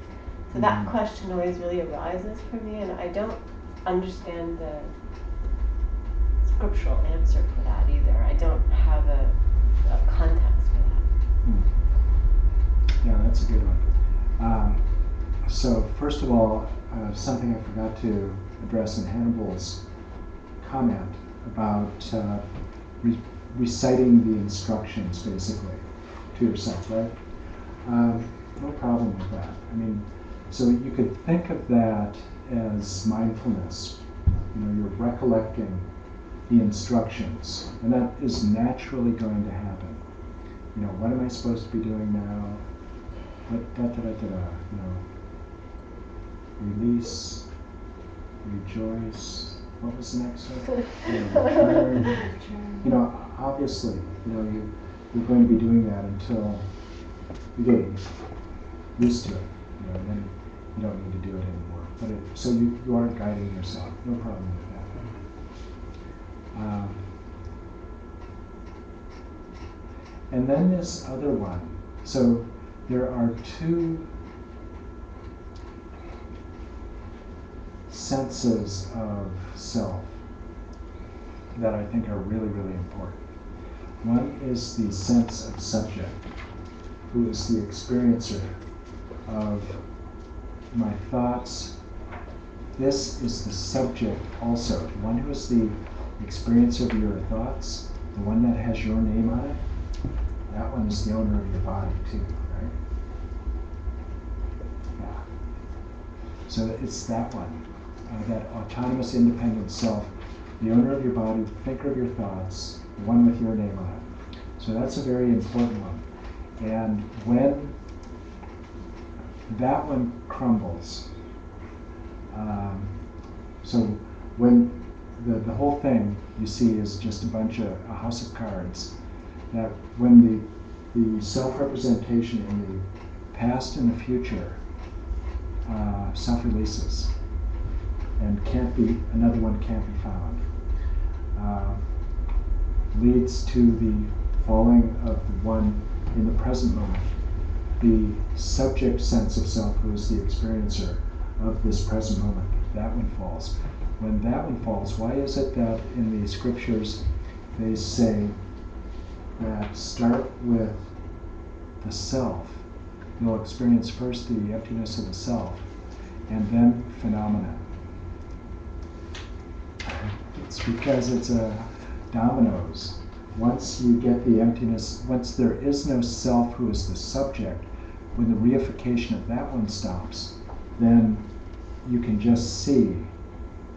So that question always really arises for me, and I don't understand the scriptural answer for that either. I don't have a context for that. Yeah, that's a good one. So first of all, something I forgot to address in Hannibal's comment about reciting the instructions, basically, to yourself, right? No problem with that. I mean, so you could think of that as mindfulness. You're recollecting the instructions, and that is naturally going to happen. What am I supposed to be doing now? Release, rejoice. What was the next one? Return. Obviously, you're going to be doing that until you get used to it. And then you don't need to do it anymore. But so you are guiding yourself. No problem with that. And then this other one. So there are two senses of self that I think are really, really important. One is the sense of subject, who is the experiencer of my thoughts. This is the subject also. The one who is the experiencer of your thoughts, the one that has your name on it, that one is the owner of your body too, right? Yeah. So it's that one. That autonomous, independent self, the owner of your body, the thinker of your thoughts, the one with your name on it. So that's a very important one. And when that one crumbles, so when the whole thing you see is just a house of cards, that when the self-representation in the past and the future self-releases, and another one can't be found, leads to the falling of the one in the present moment, the subject sense of self who is the experiencer of this present moment. That one falls. When that one falls, why is it that in the scriptures they say that start with the self? You'll experience first the emptiness of the self, and then phenomena. It's because it's a dominoes. once you get the emptiness, once there is no self who is the subject, when the reification of that one stops, then you can just see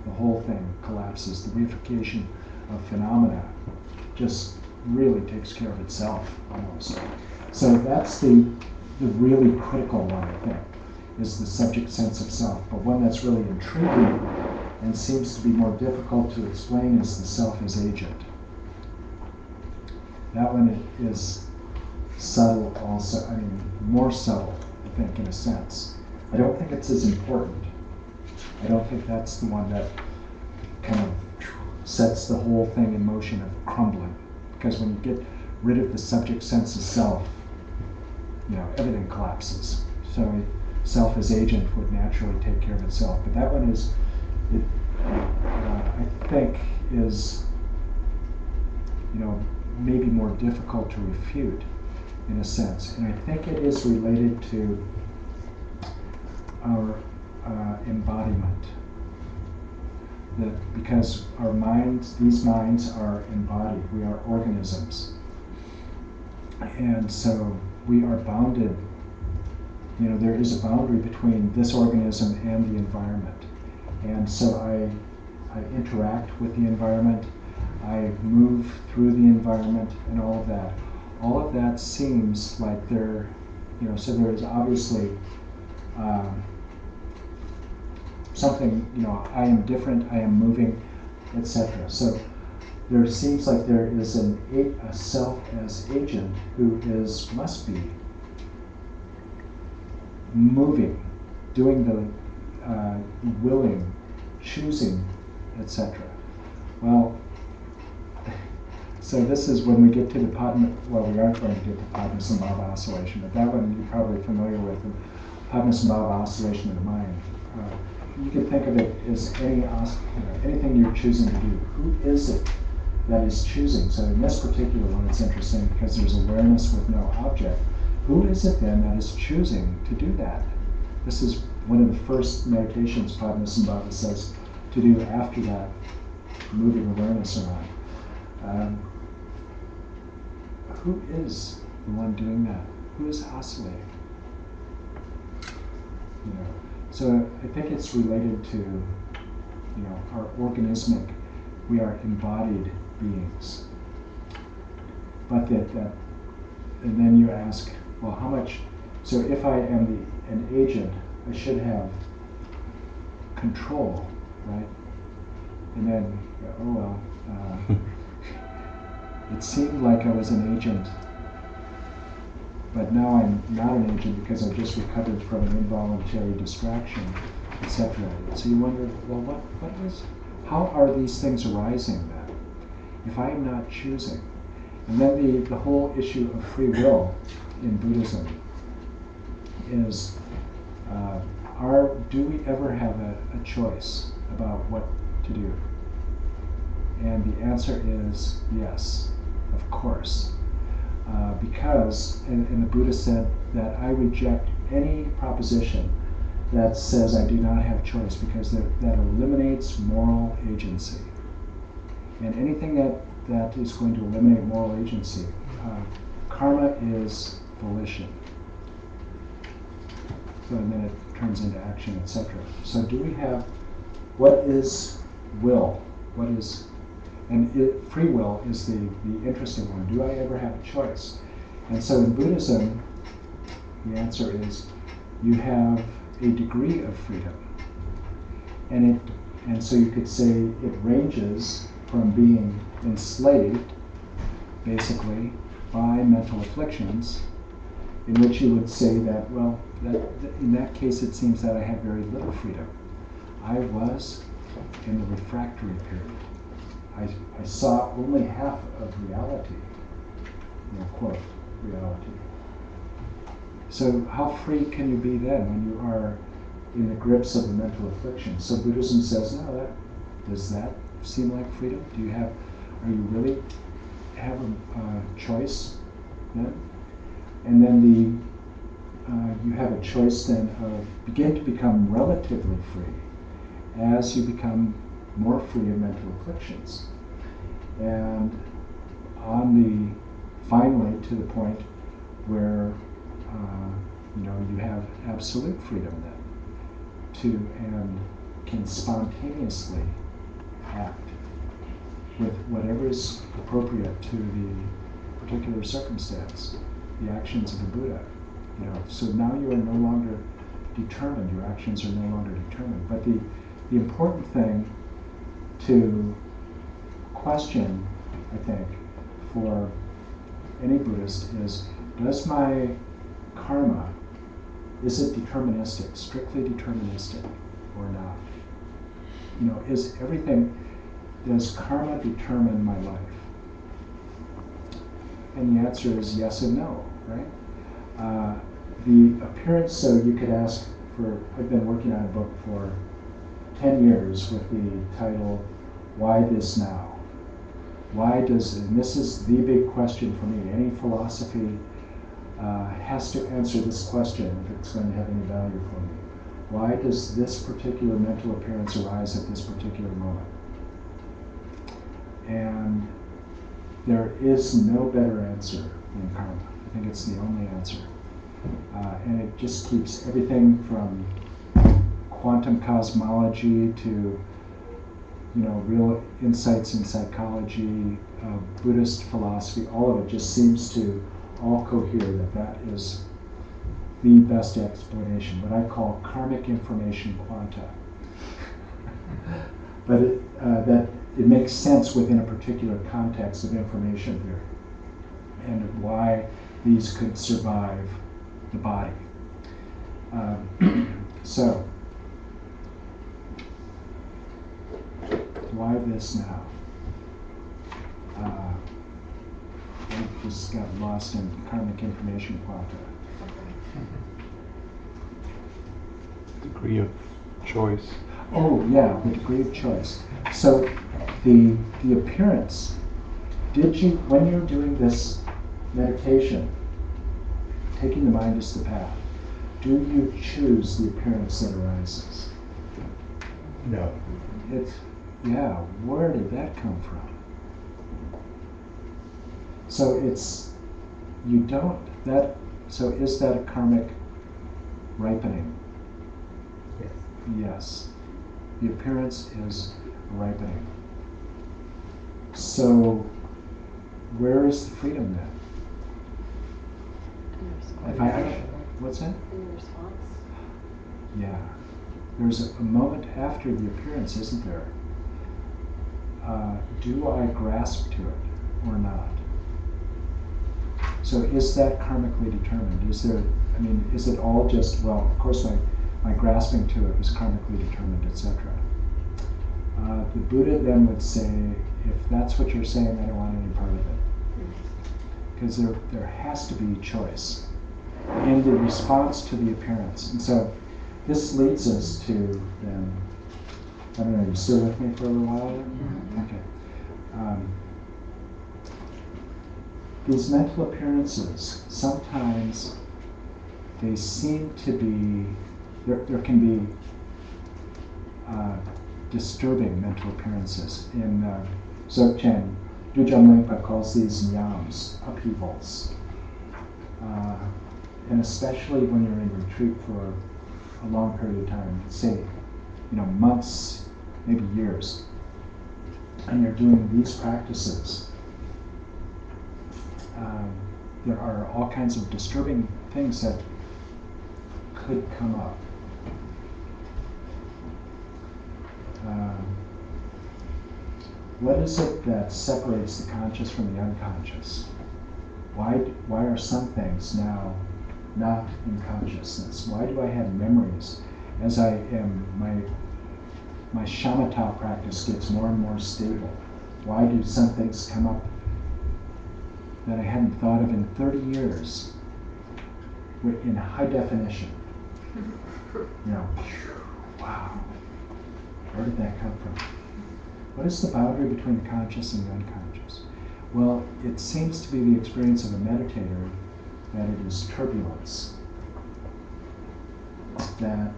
the whole thing collapses. The reification of phenomena just really takes care of itself almost. So that's the really critical one, I think, is the subject sense of self. But one that's really intriguing and seems to be more difficult to explain is the self as agent. That one is subtle also, I mean, more subtle, I think, in a sense. I don't think it's as important. I don't think that's the one that kind of sets the whole thing in motion of crumbling. Because when you get rid of the subject sense of self, you know, everything collapses. So self as agent would naturally take care of itself. But that one is, I think, is, you know, maybe more difficult to refute in a sense. And I think it is related to our embodiment. That because our minds, these minds are embodied, we are organisms. And so we are bounded, you know, there is a boundary between this organism and the environment. And so I interact with the environment, I move through the environment and all of that. All of that seems like there, you know, so there is obviously something, you know, I am different, I am moving, etc. So there seems like there is a self as agent who must be moving, doing the willing, choosing, etc. Well, so this is when we get to the well, we aren't going to get to Padmasambhava oscillation, but that one you're probably familiar with, the Padmasambhava oscillation of the mind. You can think of it as anything you're choosing to do. Who is it that is choosing? So in this particular one, it's interesting because there's awareness with no object. Who is it then that is choosing to do that? This is one of the first meditations Padmasambhava says to do after that moving awareness around. Who is the one doing that? Who is oscillating? You know, so I think it's related to, you know, our organismic. We are embodied beings. But that, and then you ask, well, how much? So if I am an agent, I should have control, right? And then, oh well. It seemed like I was an agent, but now I'm not an agent because I just recovered from an involuntary distraction, etc. So you wonder, well, how are these things arising then? If I am not choosing? And then the whole issue of free will in Buddhism is, do we ever have a choice about what to do? And the answer is yes, of course. Because, and the Buddha said that I reject any proposition that says I do not have choice, because that eliminates moral agency. And anything that is going to eliminate moral agency, karma is volition. So and then it turns into action, etc. So do we have, what is will? What is, and free will is the interesting one. Do I ever have a choice? And so in Buddhism, the answer is you have a degree of freedom. And so you could say it ranges from being enslaved, basically, by mental afflictions, in which you would say that, well, in that case it seems that I have very little freedom. I was in the refractory period. I saw only half of reality, quote, reality. So how free can you be then when you are in the grips of the mental affliction? So Buddhism says, no, does that seem like freedom? Are you really have a choice then? And then you have a choice then of begin to become relatively free as you become more free of mental afflictions. And on to the point where you have absolute freedom then and can spontaneously act with whatever is appropriate to the particular circumstance, the actions of the Buddha. So now you are no longer determined, your actions are no longer determined. But the important thing to question, I think, for any Buddhist is, does my karma, is it deterministic, strictly deterministic or not? Does karma determine my life? And the answer is yes and no, right? The appearance, so you could ask I've been working on a book for 10 years with the title, Why This Now? And this is the big question for me. Any philosophy has to answer this question if it's going to have any value for me. Why does this particular mental appearance arise at this particular moment? And there is no better answer than karma. I think it's the only answer. And it just keeps everything from quantum cosmology to real insights in psychology, Buddhist philosophy, all of it just seems to all cohere that is the best explanation, what I call karmic information quanta. But that it makes sense within a particular context of information theory and why these could survive the body. So, why this now? I just got lost in karmic information quanta. Degree of choice. Oh yeah, the degree of choice. So the appearance, when you're doing this meditation, taking the mind as the path, do you choose the appearance that arises? No. Where did that come from? So so is that a karmic ripening? Yes. Yes. The appearance is ripening. So where is the freedom then? What's that? In response. Yeah. There's a moment after the appearance, isn't there? Do I grasp to it or not? So is that karmically determined? Is it all just, well, of course my grasping to it was karmically determined, etc. The Buddha then would say, if that's what you're saying, I don't want any part of it. Because there has to be choice in the response to the appearance. And so this leads us to then, I don't know, are you still with me for a little while? Mm-hmm. Okay. These mental appearances, sometimes they seem to be, there can be disturbing mental appearances. In Dzogchen, Dujam Lingpa calls these nyams, upheavals. And especially when you're in retreat for a long period of time, say, months, maybe years, and you're doing these practices, there are all kinds of disturbing things that could come up. What is it that separates the conscious from the unconscious? Why are some things now not in consciousness? Why do I have memories as I am, my shamatha practice gets more and more stable? Why do some things come up that I hadn't thought of in 30 years in high definition? Wow, where did that come from? What is the boundary between the conscious and the unconscious? Well, it seems to be the experience of a meditator that it is turbulence. And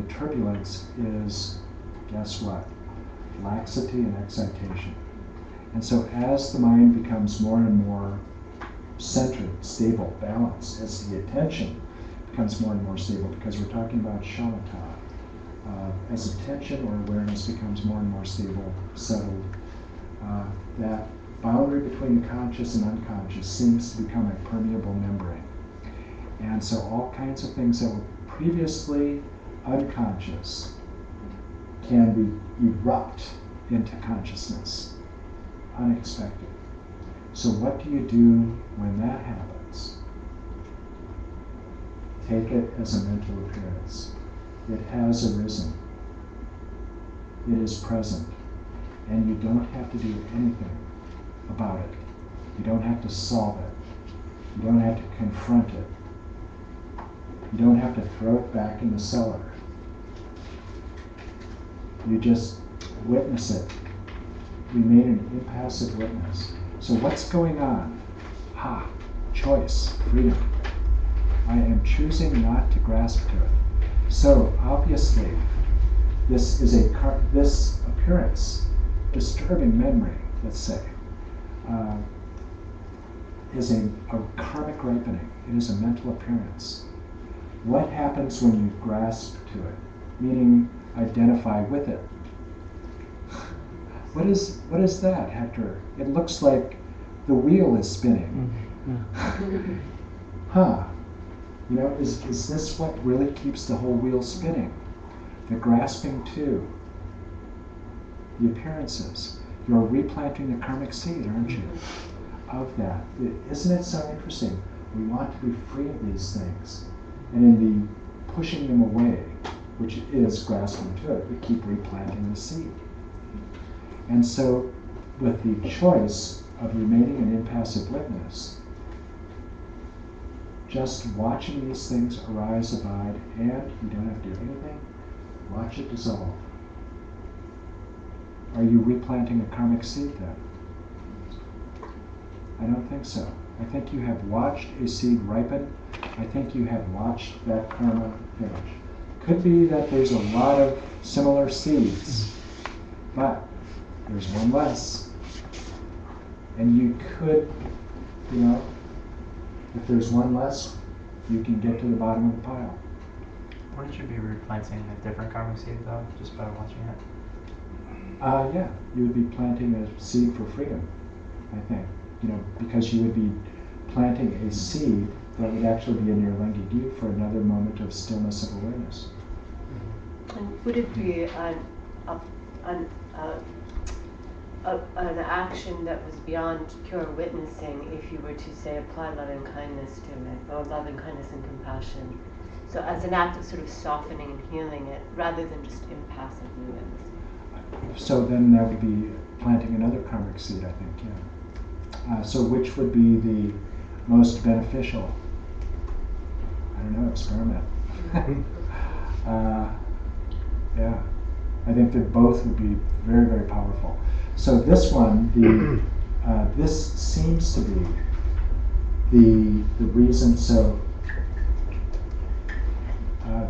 the turbulence is, guess what? Laxity and excitation. And so as the mind becomes more and more centered, stable, balanced, as the attention becomes more and more stable, because we're talking about shamatha. As attention or awareness becomes more and more stable, settled, that boundary between the conscious and unconscious seems to become a permeable membrane. And so all kinds of things that were previously unconscious can erupt into consciousness, unexpected. So what do you do when that happens? Take it as a mental appearance. It has arisen. It is present. And you don't have to do anything about it. You don't have to solve it. You don't have to confront it. You don't have to throw it back in the cellar. You just witness it. Remain an impassive witness. So what's going on? Choice, freedom. I am choosing not to grasp to it. So obviously, this is this appearance, disturbing memory, let's say, is a karmic ripening. It is a mental appearance. What happens when you grasp to it? Meaning identify with it. What is that, Hector? It looks like the wheel is spinning. You know, is this what really keeps the whole wheel spinning? The grasping to the appearances. You're replanting the karmic seed, aren't you? Of that. Isn't it so interesting? We want to be free of these things. And in the pushing them away, which is grasping to it, we keep replanting the seed. And so, with the choice of remaining an impassive witness, just watching these things arise, abide, and you don't have to do anything, watch it dissolve. Are you replanting a karmic seed then? I don't think so. I think you have watched a seed ripen. I think you have watched that karma finish. Could be that there's a lot of similar seeds, but there's one less. And you could, you know, if there's one less, you can get to the bottom of the pile. Wouldn't you be replanting a different karmic seed though, just by watching it? Yeah, you would be planting a seed for freedom, I think. You know, because you would be planting a seed that would actually be in your Lengi for another moment of stillness of awareness. And would it be an action that was beyond pure witnessing if you were to, say, apply loving kindness to it, or loving kindness and compassion? So as an act of sort of softening and healing it, rather than just impassively witnessing. So then that would be planting another karmic seed, I think, yeah. So which would be the most beneficial? I don't know, experiment. Yeah, I think that both would be very, very powerful. So this one, this seems to be the reason. So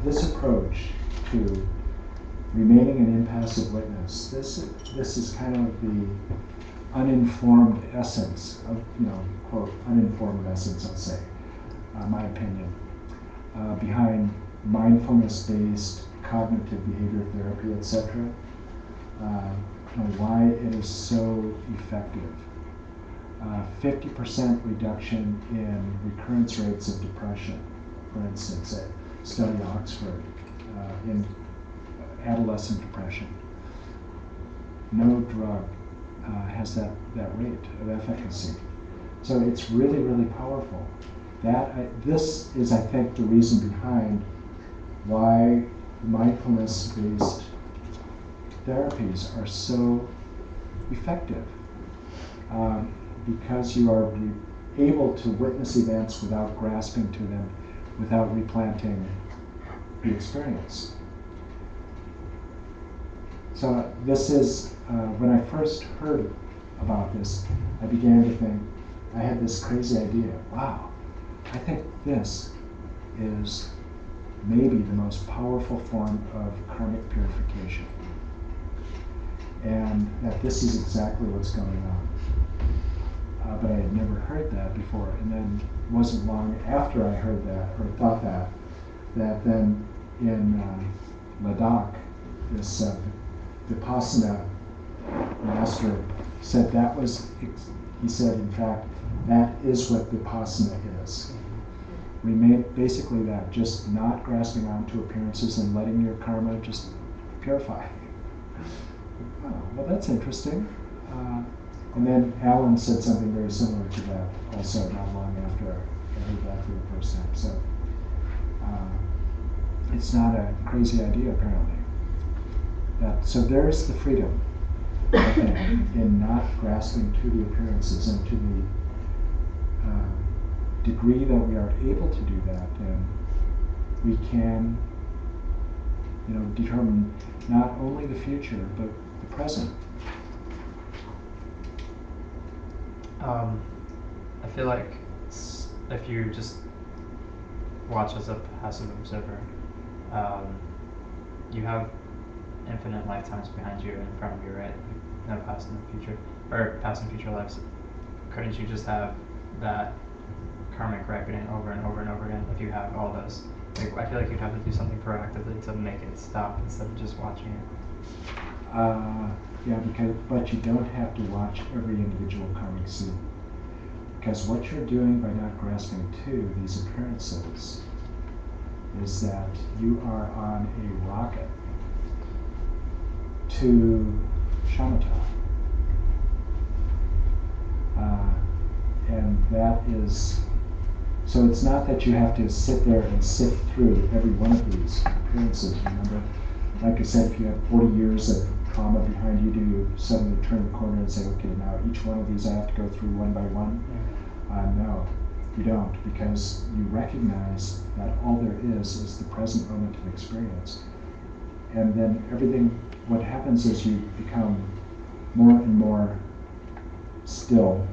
this approach to remaining an impassive witness, this is kind of the uninformed essence of, you know, quote, uninformed essence, I'll say, my opinion, behind mindfulness-based cognitive behavior therapy, etc. And why it is so effective. 50% reduction in recurrence rates of depression, for instance, at Study Oxford, in adolescent depression. No drug has that rate of efficacy. So it's really, really powerful. This is, I think, the reason behind why mindfulness-based therapies are so effective, because you are able to witness events without grasping to them, without replanting the experience. So this is, when I first heard about this, I began to think, I had this crazy idea, wow, I think this is maybe the most powerful form of karmic purification. And that this is exactly what's going but I had never heard that before. And then it wasn't long after I heard that, or thought that then in Ladakh, this Vipassana master said that was, he said, in fact, that is what Vipassana is. Basically that, just not grasping onto appearances and letting your karma just purify. Oh, well, that's interesting. And then Alan said something very similar to that also not long after I heard that for the first time. So it's not a crazy idea, apparently. So there's the freedom, I think, in not grasping to the appearances, and to the degree that we are able to do that, then we can, determine not only the future but the present. I feel like if you just watch as a passive observer, you have infinite lifetimes behind you and in front of you, right? No past and future, or past and future lives. Couldn't you just have that karmic ripening over and over and over again if you have all those? Like, I feel like you'd have to do something proactively to make it stop instead of just watching it. Yeah, but you don't have to watch every individual karmic seed. Because what you're doing by not grasping to these appearances is that you are on a rocket to shamatha. And that is, so it's not that you have to sit there and sift through every one of these appearances. Remember, like I said, if you have 40 years of trauma behind you, do you suddenly turn the corner and say, okay, now each one of these I have to go through one by one? No, you don't, because you recognize that all there is the present moment of experience. And then what happens is you become more and more still.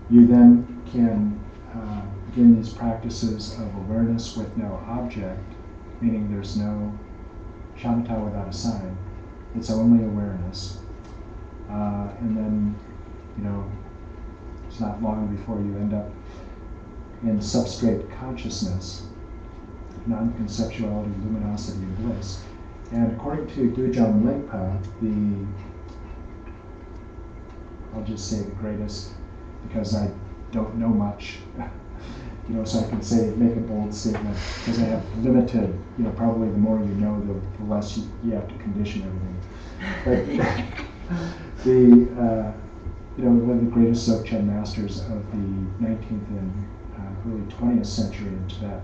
You then can begin these practices of awareness with no object, meaning there's no shamatha without a sign. It's only awareness. And then, it's not long before you end up in substrate consciousness, non-conceptuality, luminosity, and bliss. And according to Dujang Lingpa, I'll just say the greatest, because I don't know much, so I can make a bold statement, because I have limited, probably the more you know, the less you have to condition everything. But one of the greatest Dzogchen masters of the 19th and early 20th century in Tibet,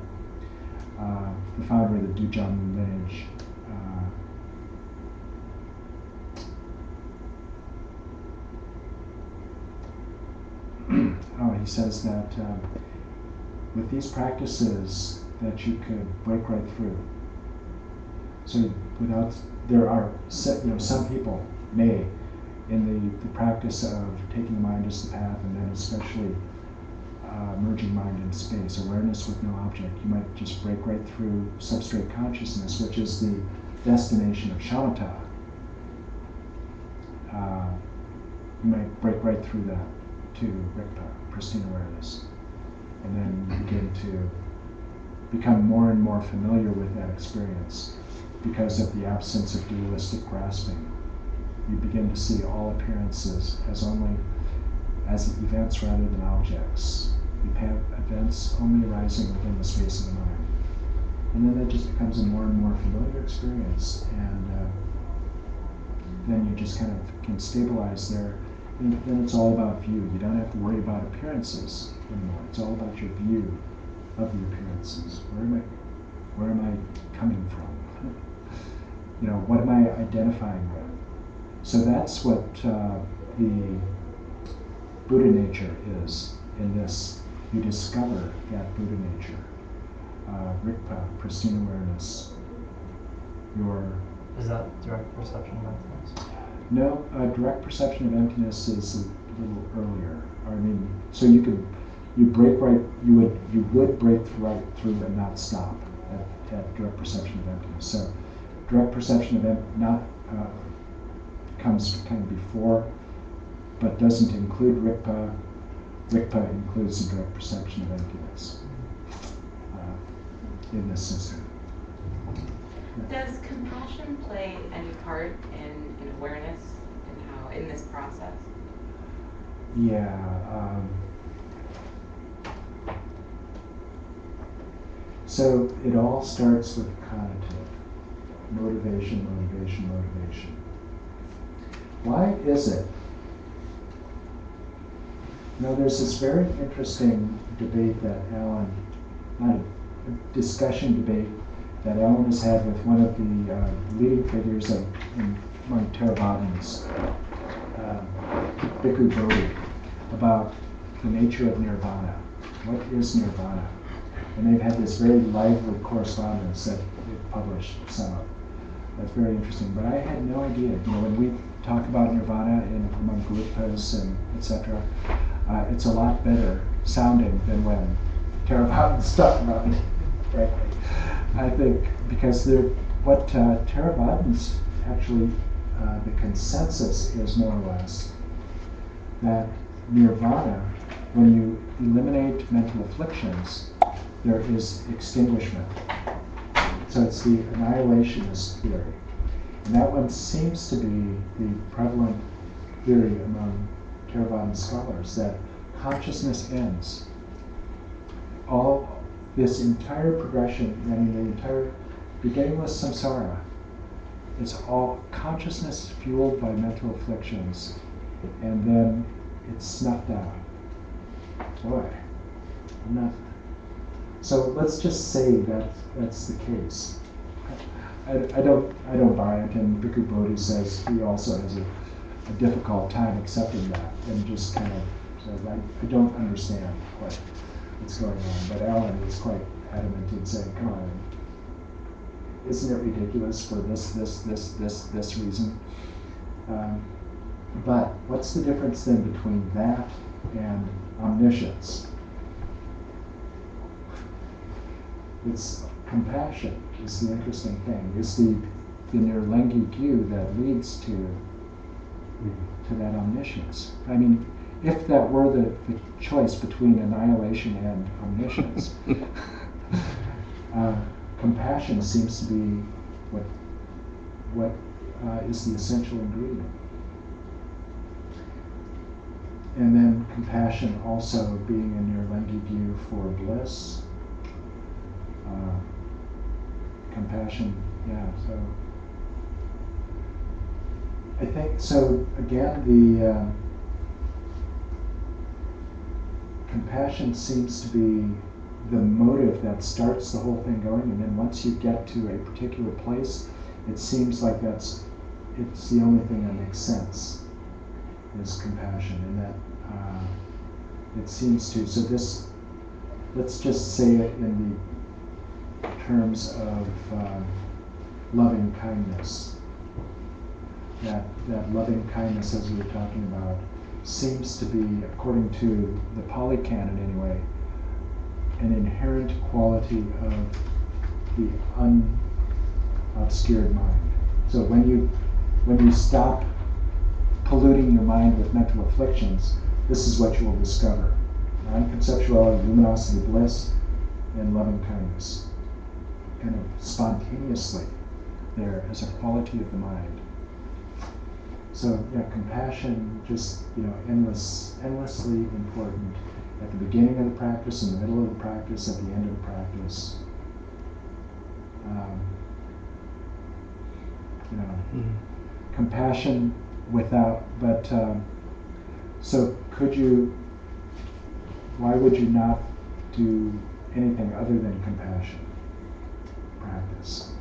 the founder of the Dujang lineage, he says that with these practices that you could break right through. So there are some people may, in the practice of taking mind as the path, and then especially merging mind and space, awareness with no object, you might just break right through substrate consciousness, which is the destination of shamatha. You might break right through that to rikpa, pristine awareness, and then you begin to become more and more familiar with that experience because of the absence of dualistic grasping. You begin to see all appearances as events rather than objects. You have events only arising within the space of the mind. And then that just becomes a more and more familiar experience, and then you just kind of can stabilize there. And then it's all about view. You don't have to worry about appearances anymore. It's all about your view of the appearances. Where am I coming from? What am I identifying with? So that's what the Buddha nature is in this. You discover that Buddha nature, rikpa, pristine awareness. Is that direct perception of emptiness? No, direct perception of emptiness is a little earlier. So you would break right through and not stop at direct perception of emptiness. So direct perception of comes kind of before but doesn't include Rigpa. Rigpa includes the direct perception of emptiness in this system. Does compassion play any part in awareness in this process? Yeah. So it all starts with cognitive. Motivation, motivation, motivation. Why is it? There's this very interesting debate that Alan, not a discussion debate, that Alan has had with one of the leading figures among Theravadins, Bhikkhu Bodhi, about the nature of nirvana. What is nirvana? And they've had this very lively correspondence that they've published some of. That's very interesting. But I had no idea. When we talk about nirvana among gurus and etc., it's a lot better sounding than when Theravadins talk about it. Right? I think because what Theravadins actually, the consensus is more or less that nirvana, when you eliminate mental afflictions, there is extinguishment. So it's the annihilationist theory. And that one seems to be the prevalent theory among Theravada scholars, that consciousness ends. All this entire progression, the entire beginningless samsara, is all consciousness fueled by mental afflictions, and then it's snuffed out. Boy, I'm not. So let's just say that that's the case. I don't buy it, and Bhikkhu Bodhi says he also has a difficult time accepting that, and just kind of says, I don't understand what's going on. But Alan is quite adamant in saying, come on, isn't it ridiculous for this reason? But what's the difference then between that and omniscience? It's compassion is the interesting thing. It's the Nirlengi view that leads to that omniscience. I mean, if that were the choice between annihilation and omniscience, compassion seems to be what is the essential ingredient. And then compassion also being a Nirlengi view for bliss. Compassion, yeah, so I think, so again, the compassion seems to be the motive that starts the whole thing going, and then once you get to a particular place, it seems like it's the only thing that makes sense, is compassion, and that it seems to, so this, let's just say it in the terms of loving kindness. That loving kindness, as we were talking about, seems to be, according to the Pali Canon anyway, an inherent quality of the unobscured mind. So when you stop polluting your mind with mental afflictions, this is what you will discover: non-conceptuality, luminosity, bliss, and loving kindness. Kind of spontaneously there as a quality of the mind. So yeah, compassion, just endlessly important at the beginning of the practice, in the middle of the practice, at the end of the practice. Compassion without, but so why would you not do anything other than compassion practice?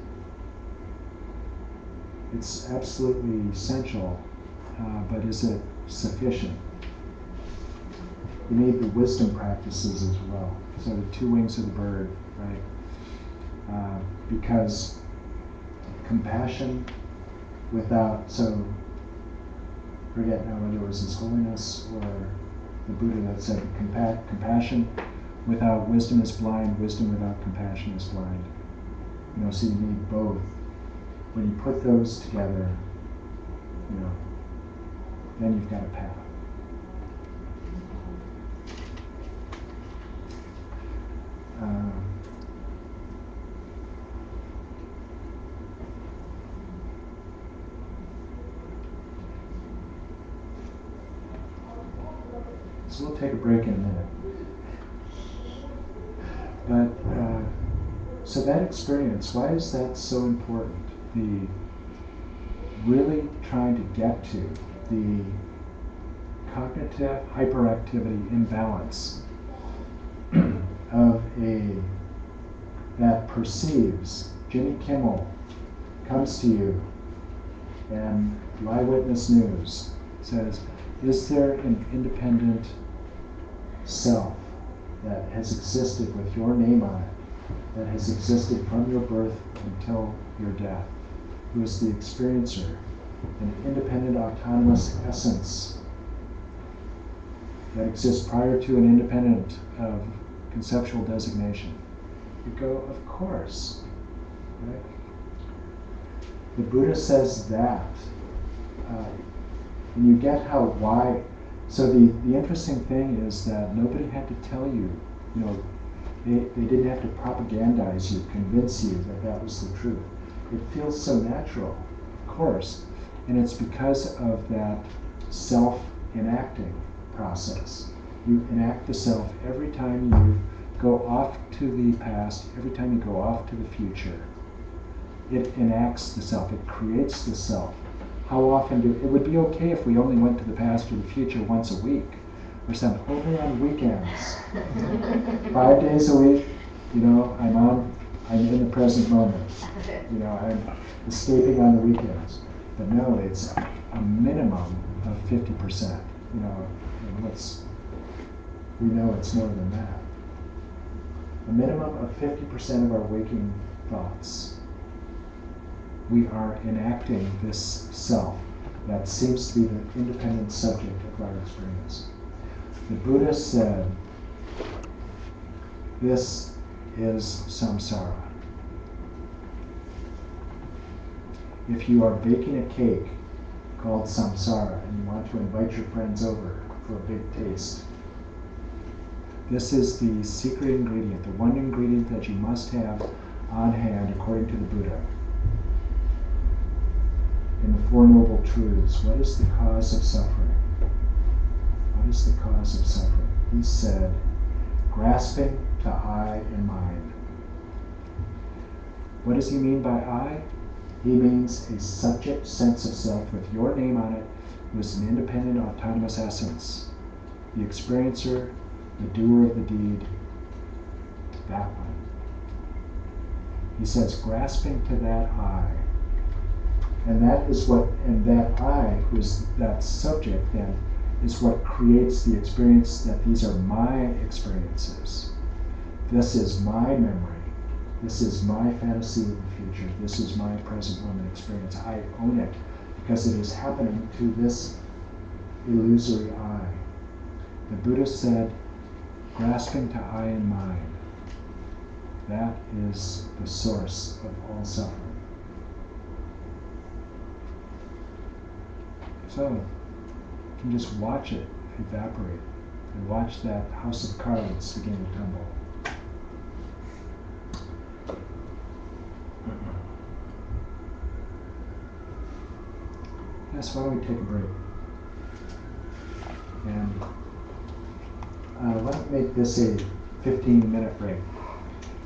It's absolutely essential, but is it sufficient? You need the wisdom practices as well. So the two wings of the bird, right? Because compassion without, so forget now whether it was His Holiness or the Buddha that said compassion without wisdom is blind, wisdom without compassion is blind. So you need both. When you put those together, then you've got a path. So we'll take a break in a minute. But, so that experience, why is that so important? The really trying to get to the cognitive hyperactivity imbalance of that perceives. Jimmy Kimmel comes to you and Eyewitness News says, is there an independent self that has existed with your name on it, that has existed from your birth until your death, who is the experiencer, an independent autonomous essence that exists prior to an independent conceptual designation? You go, of course. Right? The Buddha says that. And you get why. So the interesting thing is that nobody had to tell you, they didn't have to propagandize you, convince you that that was the truth. It feels so natural, of course. And it's because of that self-enacting process. You enact the self every time you go off to the past, every time you go off to the future. It enacts the self, it creates the self. How often it would be okay if we only went to the past or the future once a week, or something, only on weekends. 5 days a week, I'm in the present moment. I'm escaping on the weekends. But no, it's a minimum of 50%. And we know it's more than that. A minimum of 50% of our waking thoughts. We are enacting this self that seems to be the independent subject of our experience. The Buddha said, this is samsara. If you are baking a cake called samsara and you want to invite your friends over for a big taste, this is the secret ingredient, the one ingredient that you must have on hand according to the Buddha. In the Four Noble Truths, what is the cause of suffering? What is the cause of suffering? He said, grasping to I and mind. What does he mean by I? He means a subject sense of self with your name on it, who is an independent autonomous essence. The experiencer, the doer of the deed, that one. He says, grasping to that I. And that I, who is that subject then, is what creates the experience that these are my experiences. This is my memory. This is my fantasy of the future. This is my present moment experience. I own it because it is happening to this illusory I. The Buddha said, grasping to I and mind. That is the source of all suffering. So, you can just watch it evaporate and watch that house of cards begin to tumble. Yes, why don't we take a break? And why don't we make this a 15-minute break?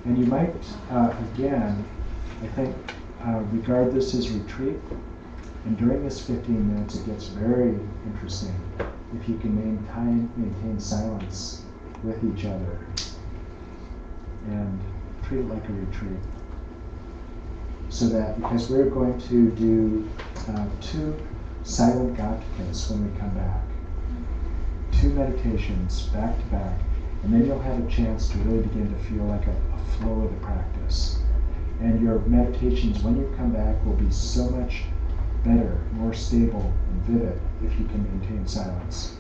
And you might, again, I think, regard this as retreat. And during this 15 minutes, it gets very interesting if you can maintain silence with each other and treat it like a retreat. So that, because we're going to do 2 silent gatikas when we come back. 2 meditations back to back, and then you'll have a chance to really begin to feel like a flow of the practice. And your meditations, when you come back, will be so much better, more stable and vivid if you can maintain silence.